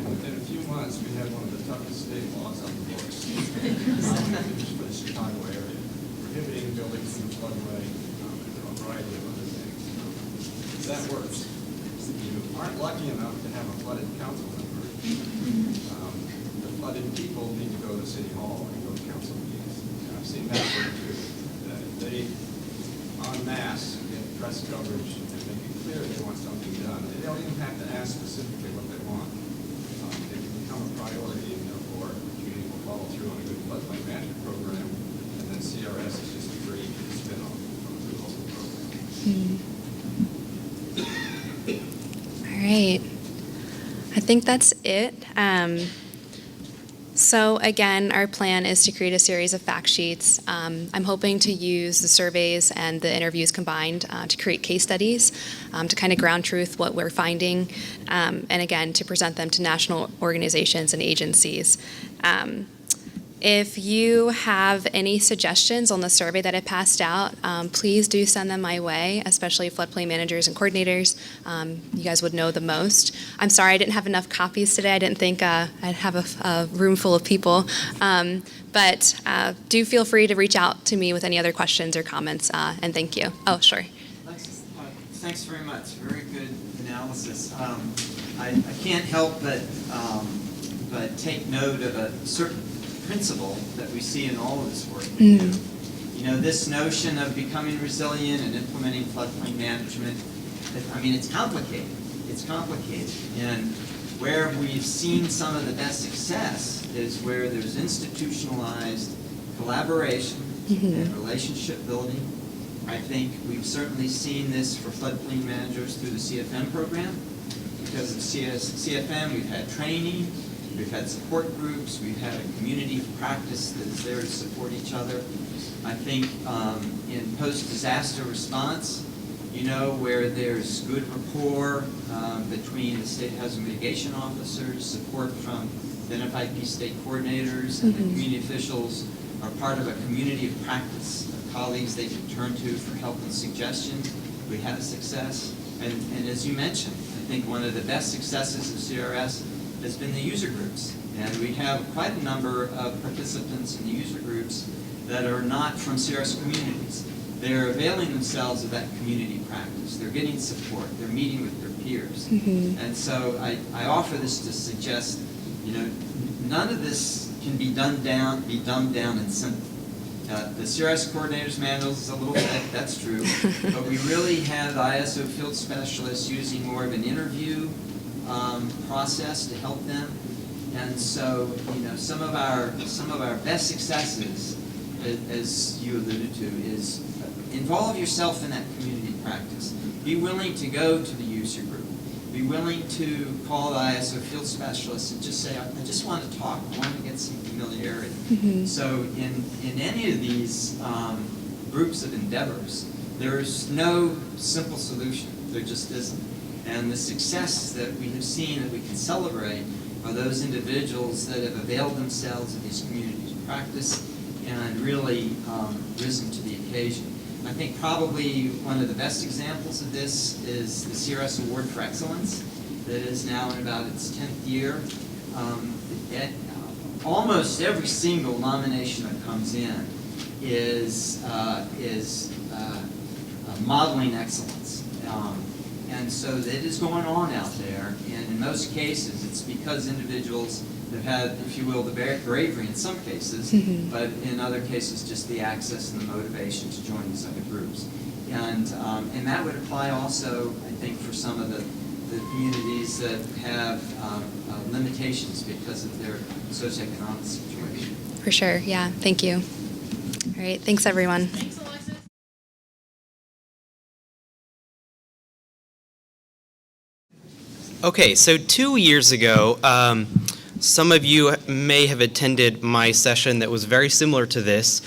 Speaker 17: And within a few months, we had one of the toughest state laws on the books, just for the Chicago area, prohibiting buildings in the floodway, and a variety of other things. That works. You aren't lucky enough to have a flooded council member. The flooded people need to go to City Hall and go to council meetings. And I've seen that work too. That if they, en masse, get press coverage and make it clear they want something done, they don't even have to ask specifically what they want. become a priority, and therefore the community will follow through on a good floodplain management program, and then CRS is just a great spin-off from a good local program.
Speaker 8: All right. I think that's it. So again, our plan is to create a series of fact sheets. I'm hoping to use the surveys and the interviews combined to create case studies to kind of ground truth what we're finding, and again, to present them to national organizations and agencies. If you have any suggestions on the survey that I passed out, please do send them my way, especially floodplain managers and coordinators. You guys would know the most. I'm sorry I didn't have enough copies today. I didn't think I'd have a room full of people. But do feel free to reach out to me with any other questions or comments, and thank you. Oh, sure.
Speaker 18: Thanks very much. Very good analysis. I can't help but take note of a certain principle that we see in all of this work we do. You know, this notion of becoming resilient and implementing floodplain management, I mean, it's complicated. It's complicated. And where we've seen some of the best success is where there's institutionalized collaboration and relationship building. I think we've certainly seen this for floodplain managers through the CFM program. Because of CFM, we've had training, we've had support groups, we've had a community of practice that is there to support each other. I think in post-disaster response, you know, where there's good rapport between the state hazard mitigation officers, support from identified key state coordinators, and the community officials are part of a community of practice, of colleagues they can turn to for help and suggestion. We had a success. And as you mentioned, I think one of the best successes of CRS has been the user groups. And we have quite a number of participants in the user groups that are not from CRS communities. They're availing themselves of that community practice. They're getting support. They're meeting with their peers. And so I offer this to suggest, you know, none of this can be dumbed down and simple. The CRS coordinators manuals is a little bit, that's true, but we really have the ISO field specialists using more of an interview process to help them. And so, you know, some of our best successes, as you alluded to, is involve yourself in that community practice. Be willing to go to the user group. Be willing to call the ISO field specialists and just say, I just want to talk. I want to get some familiarity. So in any of these groups of endeavors, there's no simple solution. There just isn't. And the success that we have seen that we can celebrate are those individuals that have availed themselves of these communities of practice and really risen to the occasion. I think probably one of the best examples of this is the CRS Award for Excellence that is now in about its 10th year. Almost every single nomination that comes in is modeling excellence. And so it is going on out there, and in most cases it's because individuals have had, if you will, the bravery in some cases, but in other cases just the access and the motivation to join these other groups. And that would apply also, I think, for some of the communities that have limitations because of their socioeconomic situation.
Speaker 8: For sure, yeah, thank you. All right, thanks everyone.
Speaker 19: Okay, so 2 years ago, some of you may have attended my session that was very similar to this.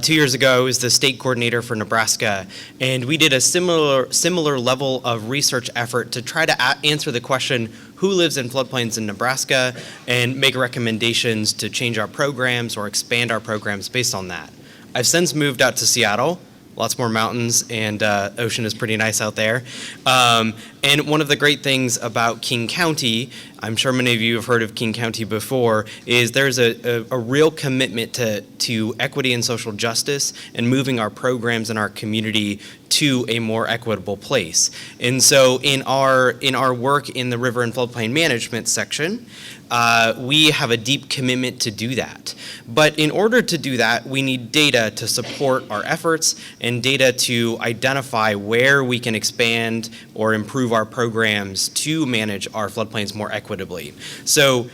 Speaker 19: 2 years ago, I was the state coordinator for Nebraska, and we did a similar level of research effort to try to answer the question, who lives in floodplains in Nebraska, and make recommendations to change our programs or expand our programs based on that. I've since moved out to Seattle. Lots more mountains, and ocean is pretty nice out there. And one of the great things about King County, I'm sure many of you have heard of King County before, is there's a real commitment to equity and social justice and moving our programs in our community to a more equitable place. And so in our work in the river and floodplain management section, we have a deep commitment to do that. But in order to do that, we need data to support our efforts and data to identify where we can expand or improve our programs to manage our floodplains more equitably. So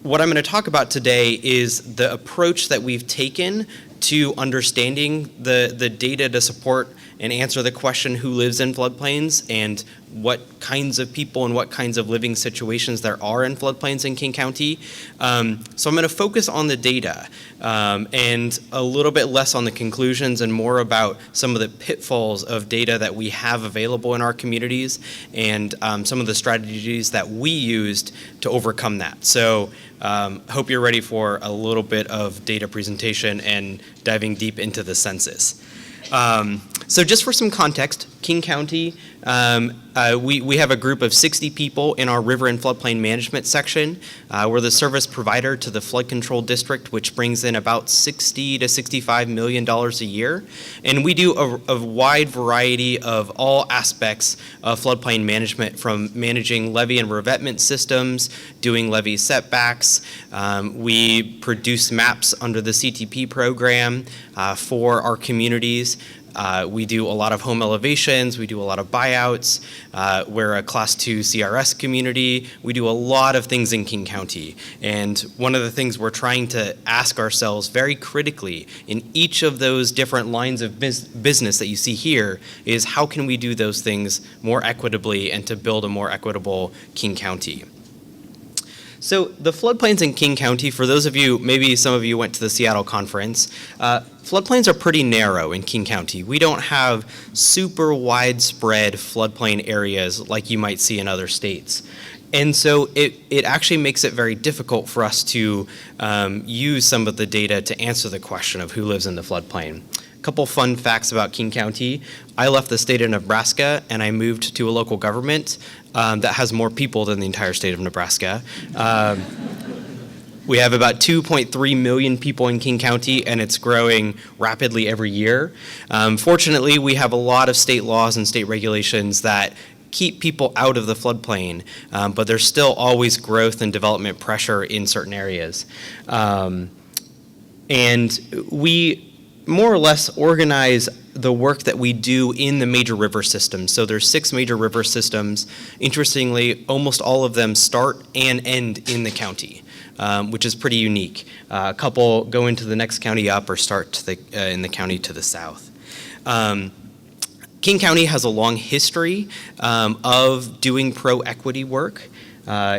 Speaker 19: what I'm going to talk about today is the approach that we've taken to understanding the data to support and answer the question who lives in floodplains and what kinds of people and what kinds of living situations there are in floodplains in King County. So I'm going to focus on the data and a little bit less on the conclusions and more about some of the pitfalls of data that we have available in our communities and some of the strategies that we used to overcome that. So hope you're ready for a little bit of data presentation and diving deep into the census. So just for some context, King County, we have a group of 60 people in our river and floodplain management section. We're the service provider to the flood control district, which brings in about $60 to $65 million a year. And we do a wide variety of all aspects of floodplain management, from managing levee and revetment systems, doing levee setbacks. We produce maps under the CTP program for our communities. We do a lot of home elevations, we do a lot of buyouts, we're a Class 2 CRS community, we do a lot of things in King County. And one of the things we're trying to ask ourselves very critically in each of those different lines of business that you see here is how can we do those things more equitably and to build a more equitable King County. So the floodplains in King County, for those of you, maybe some of you went to the Seattle conference, floodplains are pretty narrow in King County. We don't have super widespread floodplain areas like you might see in other states. And so it actually makes it very difficult for us to use some of the data to answer the question of who lives in the floodplain. A couple fun facts about King County. I left the state of Nebraska and I moved to a local government that has more people than the entire state of Nebraska. We have about 2.3 million people in King County, and it's growing rapidly every year. Fortunately, we have a lot of state laws and state regulations that keep people out of the floodplain, but there's still always growth and development pressure in certain areas. And we more or less organize the work that we do in the major river systems. So there's 6 major river systems. Interestingly, almost all of them start and end in the county, which is pretty unique. A couple go into the next county up or start to in the county to the south. King County has a long history of doing pro-equity work.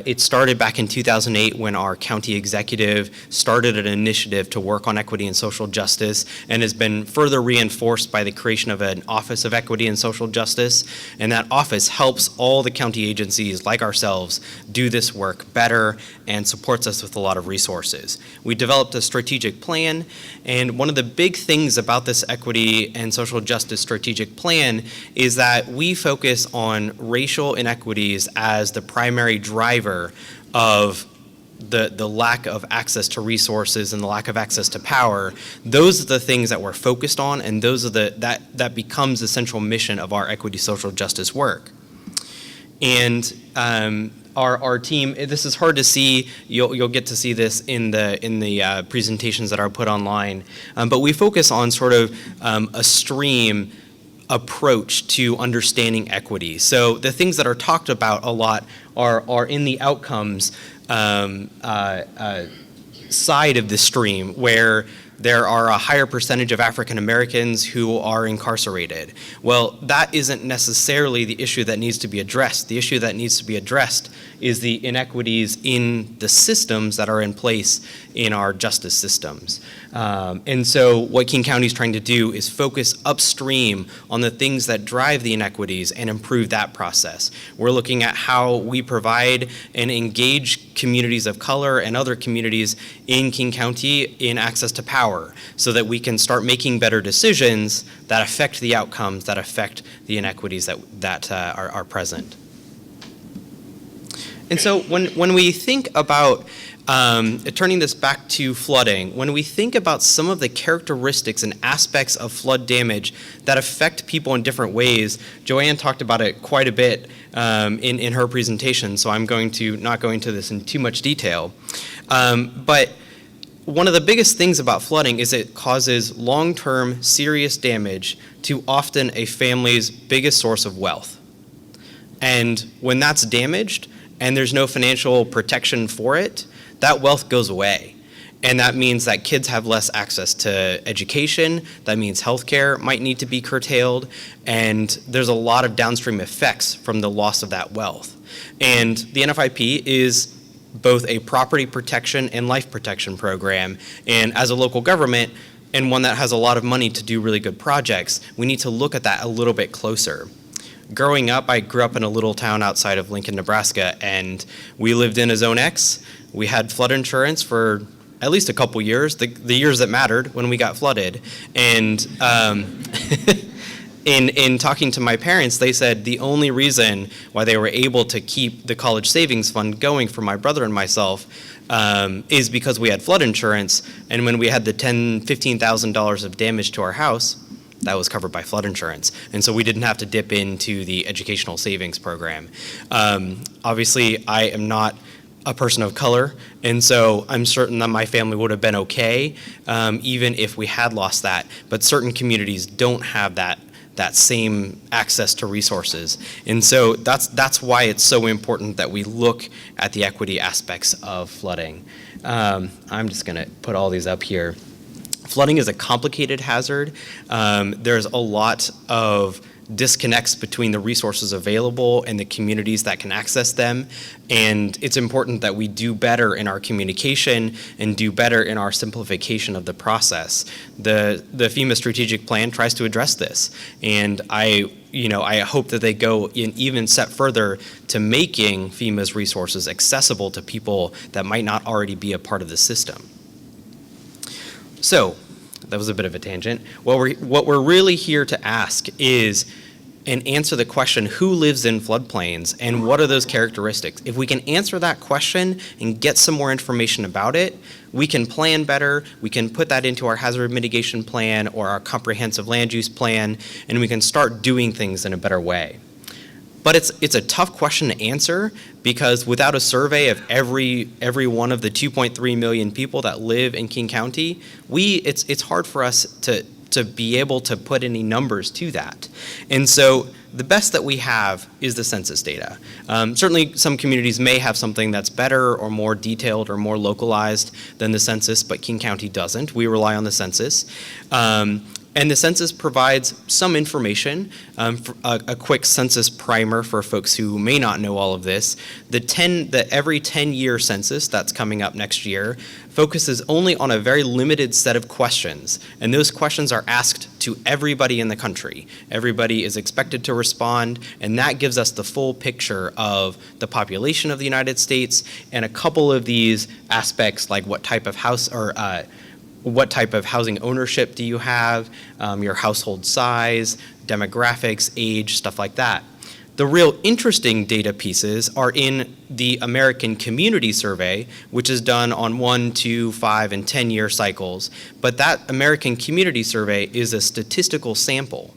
Speaker 19: It started back in 2008 when our county executive started an initiative to work on equity and social justice, and has been further reinforced by the creation of an Office of Equity and Social Justice. And that office helps all the county agencies like ourselves do this work better and supports us with a lot of resources. We developed a strategic plan, and one of the big things about this equity and social justice strategic plan is that we focus on racial inequities as the primary driver of the lack of access to resources and the lack of access to power. Those are the things that we're focused on, and those are that becomes the central mission of our equity social justice work. And our team, this is hard to see, you'll get to see this in the presentations that are put online, but we focus on sort of a stream approach to understanding equity. So the things that are talked about a lot are in the outcomes side of the stream, where there are a higher percentage of African Americans who are incarcerated. Well, that isn't necessarily the issue that needs to be addressed. The issue that needs to be addressed is the inequities in the systems that are in place in our justice systems. And so what King County is trying to do is focus upstream on the things that drive the inequities and improve that process. We're looking at how we provide and engage communities of color and other communities in King County in access to power, so that we can start making better decisions that affect the outcomes, that affect the inequities that are present. And so when we think about turning this back to flooding, when we think about some of the characteristics and aspects of flood damage that affect people in different ways, Joanne talked about it quite a bit in her presentation, so I'm not going to this in too much detail. But one of the biggest things about flooding is it causes long-term serious damage to often a family's biggest source of wealth. And when that's damaged and there's no financial protection for it, that wealth goes away. And that means that kids have less access to education. That means healthcare might need to be curtailed. And there's a lot of downstream effects from the loss of that wealth. And the NFIP is both a property protection and life protection program. And as a local government, and one that has a lot of money to do really good projects, we need to look at that a little bit closer. Growing up, I grew up in a little town outside of Lincoln, Nebraska, and we lived in a Zone X. We had flood insurance for at least a couple years, the years that mattered when we got flooded. And in talking to my parents, they said the only reason why they were able to keep the college savings fund going for my brother and myself is because we had flood insurance, and when we had the $10,000, $15,000 of damage to our house, that was covered by flood insurance. And so we didn't have to dip into the educational savings program. Obviously, I am not a person of color, and so I'm certain that my family would have been okay even if we had lost that. But certain communities don't have that same access to resources. And so that's why it's so important that we look at the equity aspects of flooding. I'm just gonna put all these up here. Flooding is a complicated hazard. There's a lot of disconnects between the resources available and the communities that can access them. And it's important that we do better in our communication and do better in our simplification of the process. The FEMA strategic plan tries to address this. And I hope that they go an even step further to making FEMA's resources accessible to people that might not already be a part of the system. So, that was a bit of a tangent. What we're really here to ask is and answer the question, who lives in floodplains and what are those characteristics? If we can answer that question and get some more information about it, we can plan better, we can put that into our hazard mitigation plan or our comprehensive land use plan, and we can start doing things in a better way. But it's a tough question to answer because without a survey of every one of the 2.3 million people that live in King County, it's hard for us to be able to put any numbers to that. And so the best that we have is the census data. Certainly some communities may have something that's better or more detailed or more localized than the census, but King County doesn't. We rely on the census. And the census provides some information, a quick census primer for folks who may not know all of this. The every 10-year census that's coming up next year focuses only on a very limited set of questions, and those questions are asked to everybody in the country. Everybody is expected to respond, and that gives us the full picture of the population of the United States and a couple of these aspects like what type of house or what type of housing ownership do you have, your household size, demographics, age, stuff like that. The real interesting data pieces are in the American Community Survey, which is done on 1, 2, 5, and 10-year cycles. But that American Community Survey is a statistical sample.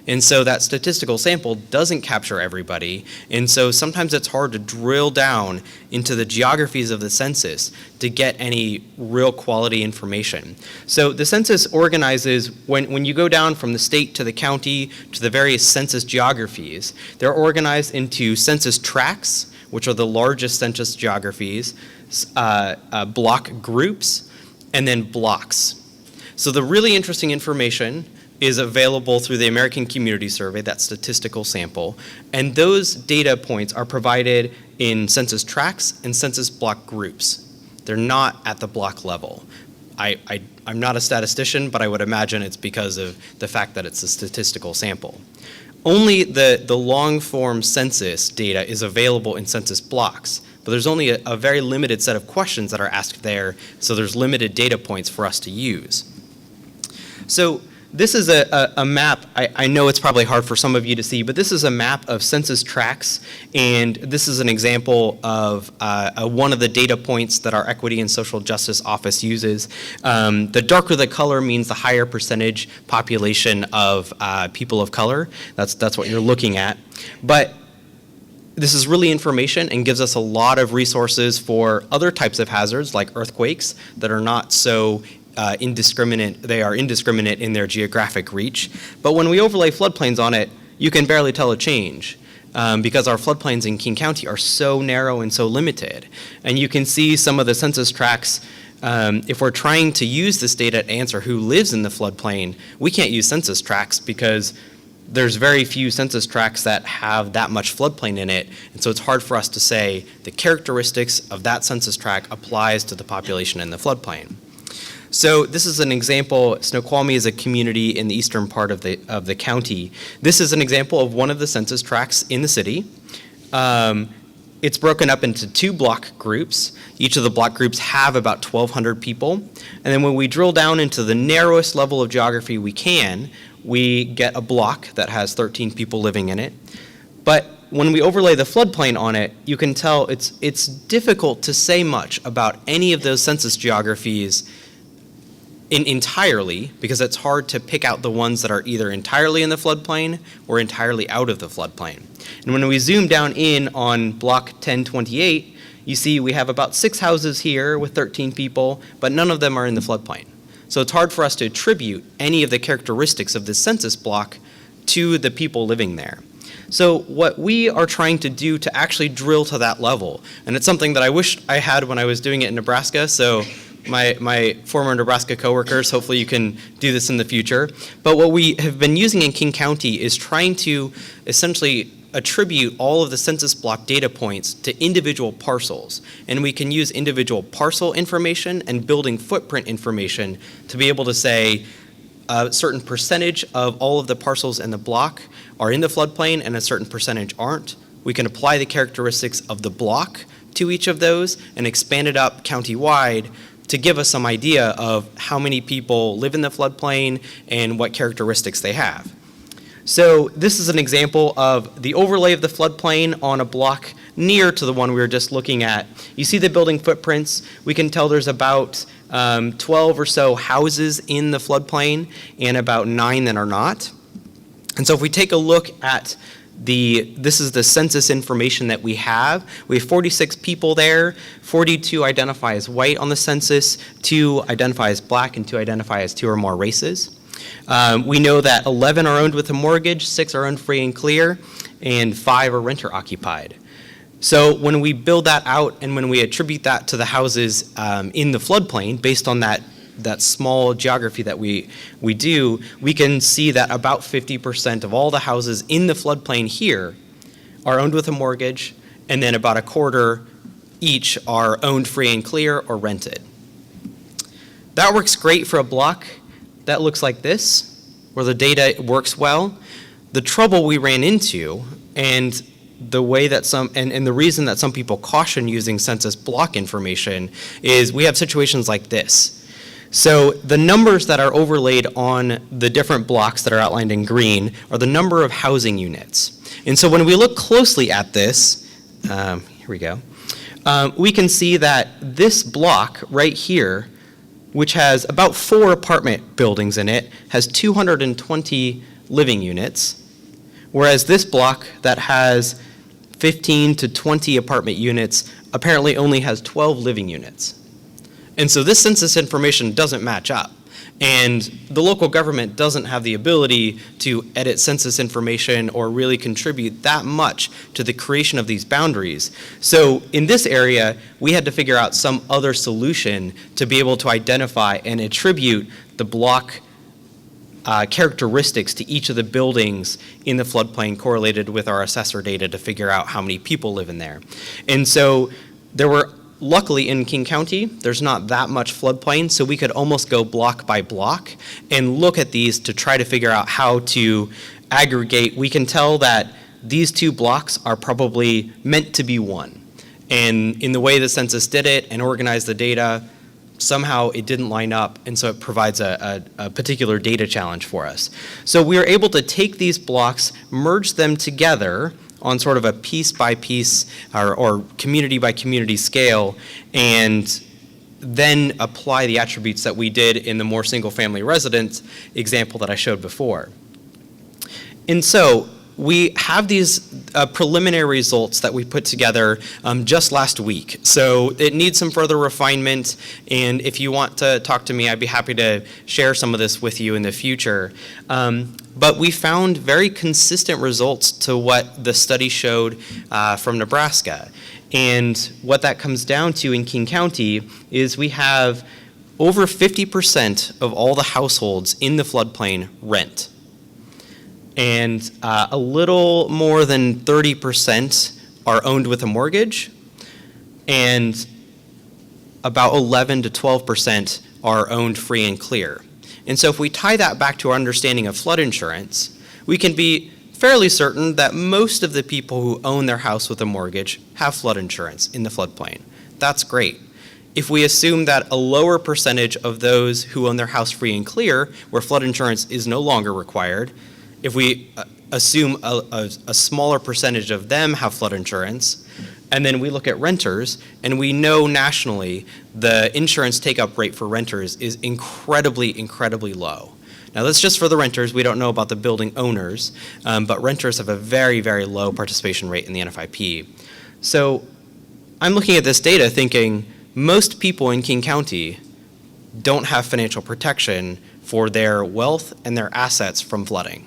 Speaker 19: And so that statistical sample doesn't capture everybody. And so sometimes it's hard to drill down into the geographies of the census to get any real quality information. So the census organizes, when you go down from the state to the county to the various census geographies, they're organized into census tracts, which are the largest census geographies, block groups, and then blocks. So the really interesting information is available through the American Community Survey, that statistical sample, and those data points are provided in census tracts and census block groups. They're not at the block level. I'm not a statistician, but I would imagine it's because of the fact that it's a statistical sample. Only the long form census data is available in census blocks, but there's only a very limited set of questions that are asked there, so there's limited data points for us to use. So this is a map. I know it's probably hard for some of you to see, but this is a map of census tracts, and this is an example of one of the data points that our Equity and Social Justice Office uses. The darker the color means the higher percentage population of people of color. That's what you're looking at. But this is really information and gives us a lot of resources for other types of hazards like earthquakes that are not so indiscriminate. They are indiscriminate in their geographic reach. But when we overlay floodplains on it, you can barely tell a change. because our floodplains in King County are so narrow and so limited. And you can see some of the census tracts. If we're trying to use this data to answer who lives in the floodplain, we can't use census tracts because there's very few census tracts that have that much floodplain in it, and so it's hard for us to say the characteristics of that census tract applies to the population in the floodplain. So this is an example. Snoqualmie is a community in the eastern part of the county. This is an example of one of the census tracts in the city. It's broken up into 2 block groups. Each of the block groups have about 1,200 people. And then when we drill down into the narrowest level of geography we can, we get a block that has 13 people living in it. But when we overlay the floodplain on it, you can tell it's difficult to say much about any of those census geographies entirely, because it's hard to pick out the ones that are either entirely in the floodplain or entirely out of the floodplain. And when we zoom down in on block 1028, you see we have about 6 houses here with 13 people, but none of them are in the floodplain. So it's hard for us to attribute any of the characteristics of this census block to the people living there. So what we are trying to do to actually drill to that level, and it's something that I wish I had when I was doing it in Nebraska, so my former Nebraska coworkers, hopefully you can do this in the future. But what we have been using in King County is trying to essentially attribute all of the census block data points to individual parcels. And we can use individual parcel information and building footprint information to be able to say a certain percentage of all of the parcels in the block are in the floodplain and a certain percentage aren't. We can apply the characteristics of the block to each of those and expand it up county-wide to give us some idea of how many people live in the floodplain and what characteristics they have. So this is an example of the overlay of the floodplain on a block near to the one we were just looking at. You see the building footprints. We can tell there's about 12 or so houses in the floodplain and about 9 that are not. And so if we take a look at this is the census information that we have. We have 46 people there. 42 identify as white on the census, 2 identify as black, and 2 identify as 2 or more races. We know that 11 are owned with a mortgage, 6 are owned free and clear, and 5 are renter occupied. So when we build that out and when we attribute that to the houses in the floodplain based on that small geography that we do, we can see that about 50% of all the houses in the floodplain here are owned with a mortgage, and then about a quarter each are owned free and clear or rented. That works great for a block that looks like this, where the data works well. The trouble we ran into, and the way that and the reason that some people caution using census block information, is we have situations like this. So the numbers that are overlaid on the different blocks that are outlined in green are the number of housing units. And so when we look closely at this, here we go, we can see that this block right here, which has about 4 apartment buildings in it, has 220 living units, whereas this block that has 15 to 20 apartment units apparently only has 12 living units. And so this census information doesn't match up. And the local government doesn't have the ability to edit census information or really contribute that much to the creation of these boundaries. So in this area, we had to figure out some other solution to be able to identify and attribute the block characteristics to each of the buildings in the floodplain correlated with our assessor data to figure out how many people live in there. And so there were luckily, in King County, there's not that much floodplain, so we could almost go block by block and look at these to try to figure out how to aggregate. We can tell that these 2 blocks are probably meant to be one. And in the way the census did it and organized the data, somehow it didn't line up, and so it provides a particular data challenge for us. So we were able to take these blocks, merge them together on sort of a piece by piece or community by community scale, and then apply the attributes that we did in the more single family residence example that I showed before. And so we have these preliminary results that we put together just last week. So it needs some further refinement, and if you want to talk to me, I'd be happy to share some of this with you in the future. But we found very consistent results to what the study showed from Nebraska. And what that comes down to in King County is we have over 50% of all the households in the floodplain rent. And a little more than 30% are owned with a mortgage, and about 11 to 12% are owned free and clear. And so if we tie that back to our understanding of flood insurance, we can be fairly certain that most of the people who own their house with a mortgage have flood insurance in the floodplain. That's great. If we assume that a lower percentage of those who own their house free and clear, where flood insurance is no longer required, if we assume a smaller percentage of them have flood insurance, and then we look at renters, and we know nationally the insurance take-up rate for renters is incredibly, incredibly low. Now, that's just for the renters. We don't know about the building owners, but renters have a very, very low participation rate in the NFIP. So I'm looking at this data thinking most people in King County don't have financial protection for their wealth and their assets from flooding.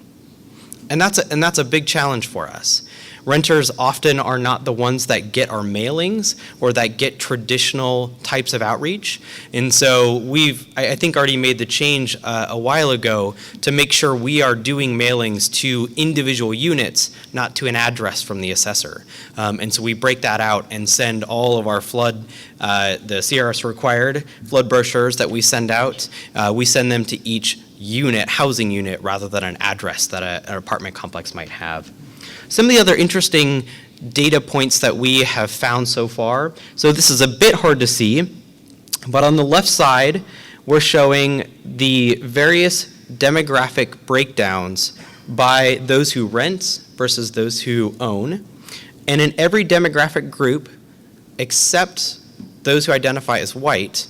Speaker 19: And that's a big challenge for us. Renters often are not the ones that get our mailings or that get traditional types of outreach. And so we've, I think, already made the change a while ago to make sure we are doing mailings to individual units, not to an address from the assessor. And so we break that out and send all of our flood, the CRS required flood brochures that we send out, we send them to each unit, housing unit, rather than an address that an apartment complex might have. Some of the other interesting data points that we have found so far, so this is a bit hard to see, but on the left side, we're showing the various demographic breakdowns by those who rent versus those who own. And in every demographic group, except those who identify as white,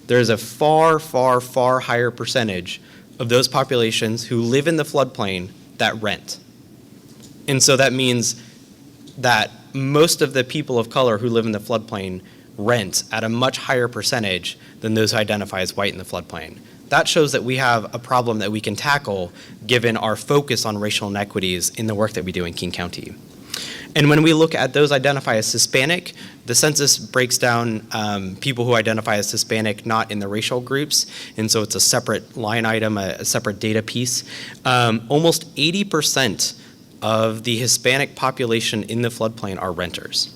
Speaker 19: there's a far, far, far higher percentage of those populations who live in the floodplain that rent. And so that means that most of the people of color who live in the floodplain rent at a much higher percentage than those who identify as white in the floodplain. That shows that we have a problem that we can tackle given our focus on racial inequities in the work that we do in King County. And when we look at those identify as Hispanic, the census breaks down people who identify as Hispanic not in the racial groups, and so it's a separate line item, a separate data piece. Almost 80% of the Hispanic population in the floodplain are renters.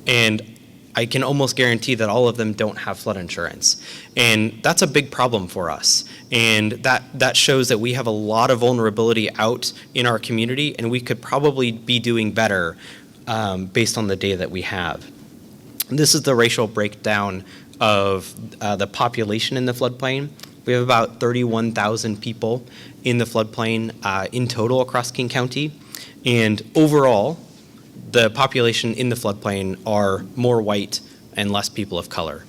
Speaker 19: And I can almost guarantee that all of them don't have flood insurance. And that's a big problem for us. And that shows that we have a lot of vulnerability out in our community, and we could probably be doing better based on the data that we have. This is the racial breakdown of the population in the floodplain. We have about 31,000 people in the floodplain in total across King County. And overall, the population in the floodplain are more white and less people of color.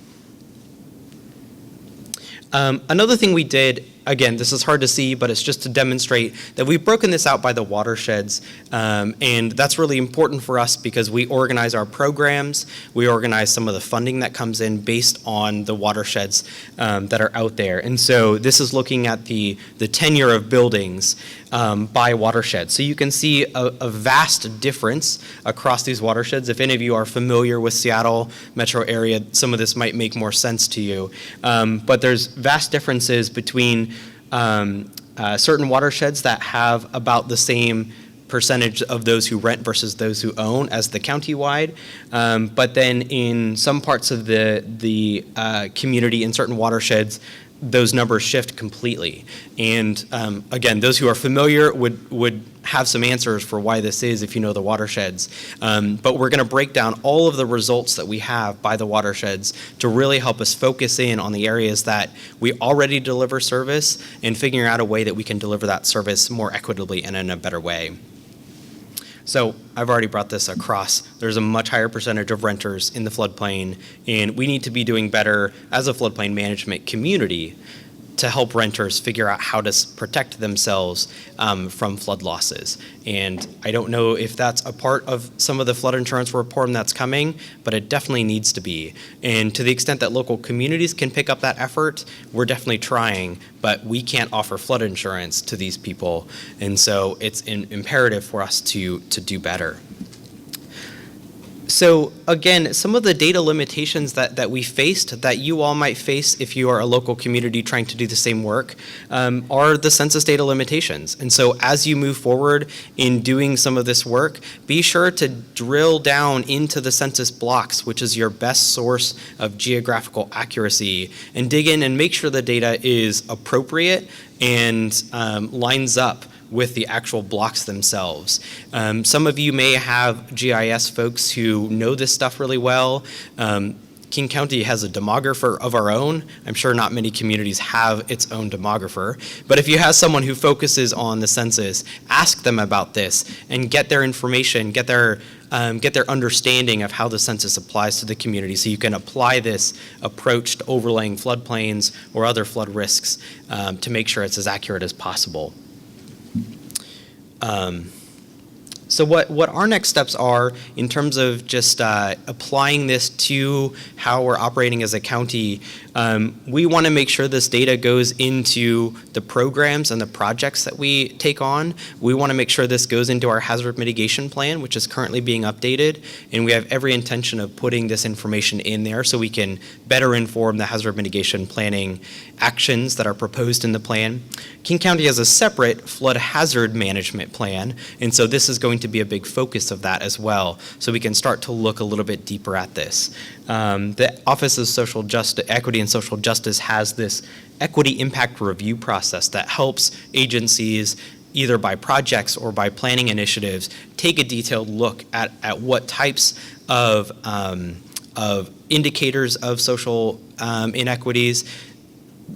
Speaker 19: Another thing we did, again, this is hard to see, but it's just to demonstrate that we've broken this out by the watersheds, and that's really important for us because we organize our programs, we organize some of the funding that comes in based on the watersheds that are out there. And so this is looking at the tenure of buildings by watershed. So you can see a vast difference across these watersheds. If any of you are familiar with Seattle metro area, some of this might make more sense to you. But there's vast differences between certain watersheds that have about the same percentage of those who rent versus those who own as the county-wide. But then in some parts of the community, in certain watersheds, those numbers shift completely. And again, those who are familiar would have some answers for why this is if you know the watersheds. But we're gonna break down all of the results that we have by the watersheds to really help us focus in on the areas that we already deliver service and figuring out a way that we can deliver that service more equitably and in a better way. So I've already brought this across. There's a much higher percentage of renters in the floodplain, and we need to be doing better as a floodplain management community to help renters figure out how to protect themselves from flood losses. And I don't know if that's a part of some of the flood insurance reform that's coming, but it definitely needs to be. And to the extent that local communities can pick up that effort, we're definitely trying, but we can't offer flood insurance to these people. And so it's imperative for us to do better. So again, some of the data limitations that we faced, that you all might face if you are a local community trying to do the same work, are the census data limitations. And so as you move forward in doing some of this work, be sure to drill down into the census blocks, which is your best source of geographical accuracy, and dig in and make sure the data is appropriate and lines up with the actual blocks themselves. Some of you may have GIS folks who know this stuff really well. King County has a demographer of our own. I'm sure not many communities have its own demographer, but if you have someone who focuses on the census, ask them about this and get their information, get their understanding of how the census applies to the community, so you can apply this approach to overlaying floodplains or other flood risks to make sure it's as accurate as possible. So what our next steps are in terms of just applying this to how we're operating as a county, we want to make sure this data goes into the programs and the projects that we take on. We want to make sure this goes into our hazard mitigation plan, which is currently being updated, and we have every intention of putting this information in there so we can better inform the hazard mitigation planning actions that are proposed in the plan. King County has a separate flood hazard management plan, and so this is going to be a big focus of that as well, so we can start to look a little bit deeper at this. The Office of Social Justice, Equity and Social Justice has this equity impact review process that helps agencies, either by projects or by planning initiatives, take a detailed look at what types of indicators of social inequities.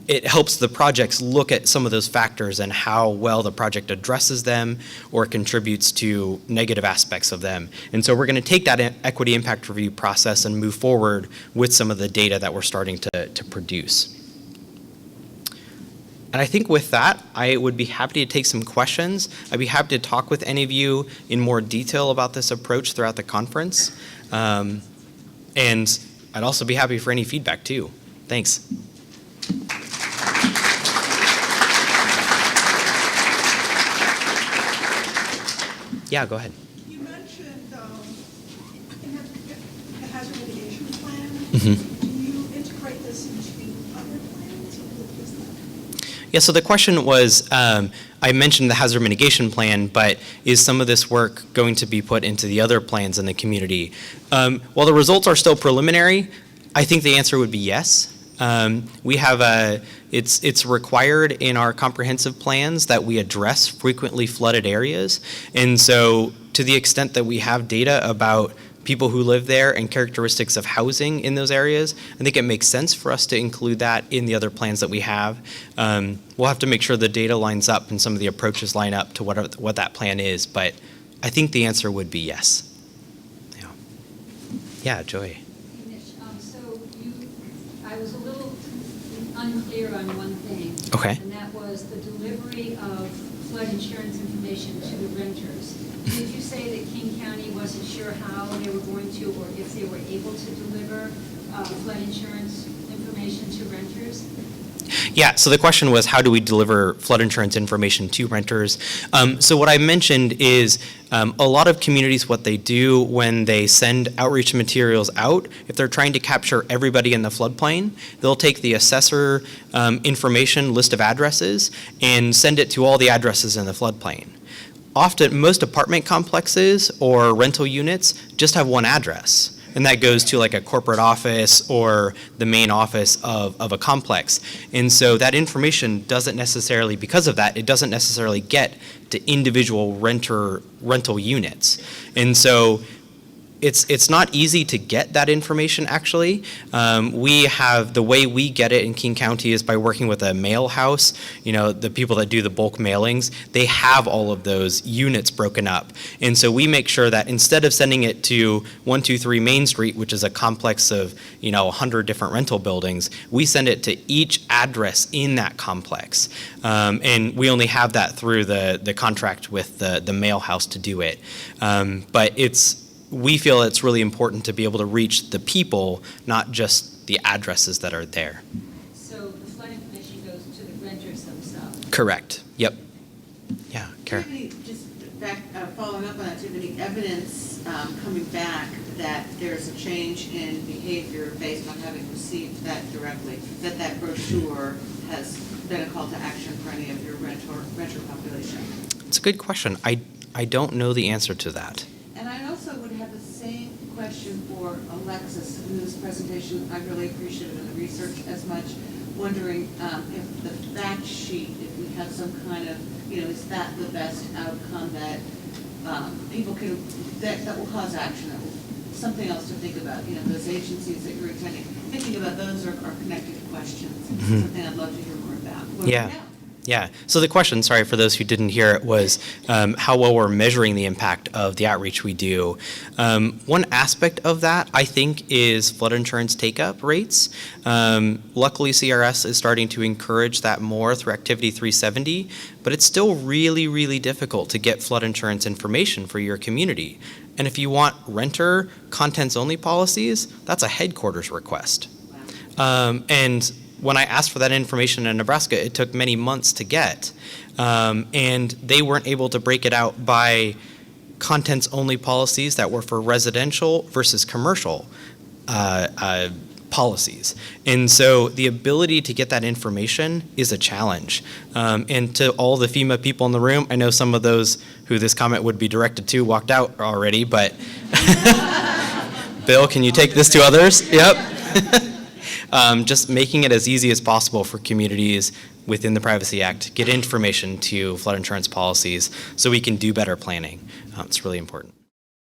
Speaker 19: It helps the projects look at some of those factors and how well the project addresses them or contributes to negative aspects of them. And so we're going to take that equity impact review process and move forward with some of the data that we're starting to produce. And I think with that, I would be happy to take some questions. I'd be happy to talk with any of you in more detail about this approach throughout the conference. And I'd also be happy for any feedback too. Thanks. Yeah, go ahead.
Speaker 20: You mentioned in the hazard mitigation plan.
Speaker 19: Mm-hmm.
Speaker 20: Do you integrate this into other plans, or is it just that?
Speaker 19: Yeah, so the question was, I mentioned the hazard mitigation plan, but is some of this work going to be put into the other plans in the community? While the results are still preliminary, I think the answer would be yes. We have it's required in our comprehensive plans that we address frequently flooded areas. And so to the extent that we have data about people who live there and characteristics of housing in those areas, I think it makes sense for us to include that in the other plans that we have. We'll have to make sure the data lines up and some of the approaches line up to what that plan is, but I think the answer would be yes. Yeah, Joy.
Speaker 2: I was a little unclear on one thing.
Speaker 19: Okay.
Speaker 2: And that was the delivery of flood insurance information to the renters. Did you say that King County wasn't sure how they were going to, or if they were able to deliver flood insurance information to renters?
Speaker 19: Yeah, so the question was, how do we deliver flood insurance information to renters? So what I mentioned is a lot of communities, what they do when they send outreach materials out, if they're trying to capture everybody in the floodplain, they'll take the assessor information list of addresses and send it to all the addresses in the floodplain. Often, most apartment complexes or rental units just have one address. And that goes to like a corporate office or the main office of a complex. And so that information doesn't necessarily, because of that, it doesn't necessarily get to individual rental units. And so it's not easy to get that information, actually. The way we get it in King County is by working with a mail house. The people that do the bulk mailings, they have all of those units broken up. And so we make sure that instead of sending it to 123 Main Street, which is a complex of 100 different rental buildings, we send it to each address in that complex. And we only have that through the contract with the mail house to do it. But we feel it's really important to be able to reach the people, not just the addresses that are there.
Speaker 6: So the flood information goes to the renters themselves?
Speaker 19: Correct. Yep. Yeah, Kara.
Speaker 4: Tiffany, just back, following up on that, do you have any evidence coming back that there's a change in behavior based on having received that directly, that brochure has been a call to action for any of your renter population?
Speaker 19: It's a good question. I don't know the answer to that.
Speaker 4: And I also would have the same question for Alexis, whose presentation I really appreciated in the research as much, wondering if the fact sheet, if we have some kind of, is that the best outcome that people can, that will cause action, that will, something else to think about, those agencies that you're attending, thinking about those are connected questions.
Speaker 19: Mm-hmm.
Speaker 4: Something I'd love to hear more about.
Speaker 19: Yeah. So the question, sorry for those who didn't hear it, was how well we're measuring the impact of the outreach we do. One aspect of that, I think, is flood insurance take-up rates. Luckily, CRS is starting to encourage that more through Activity 370, but it's still really, really difficult to get flood insurance information for your community. And if you want renter contents-only policies, that's a headquarters request. And when I asked for that information in Nebraska, it took many months to get. And they weren't able to break it out by contents-only policies that were for residential versus commercial policies. And so the ability to get that information is a challenge. And to all the FEMA people in the room, I know some of those who this comment would be directed to walked out already, but Bill, can you take this to others? Yep. Just making it as easy as possible for communities within the Privacy Act, get information to flood insurance policies so we can do better planning. It's really important.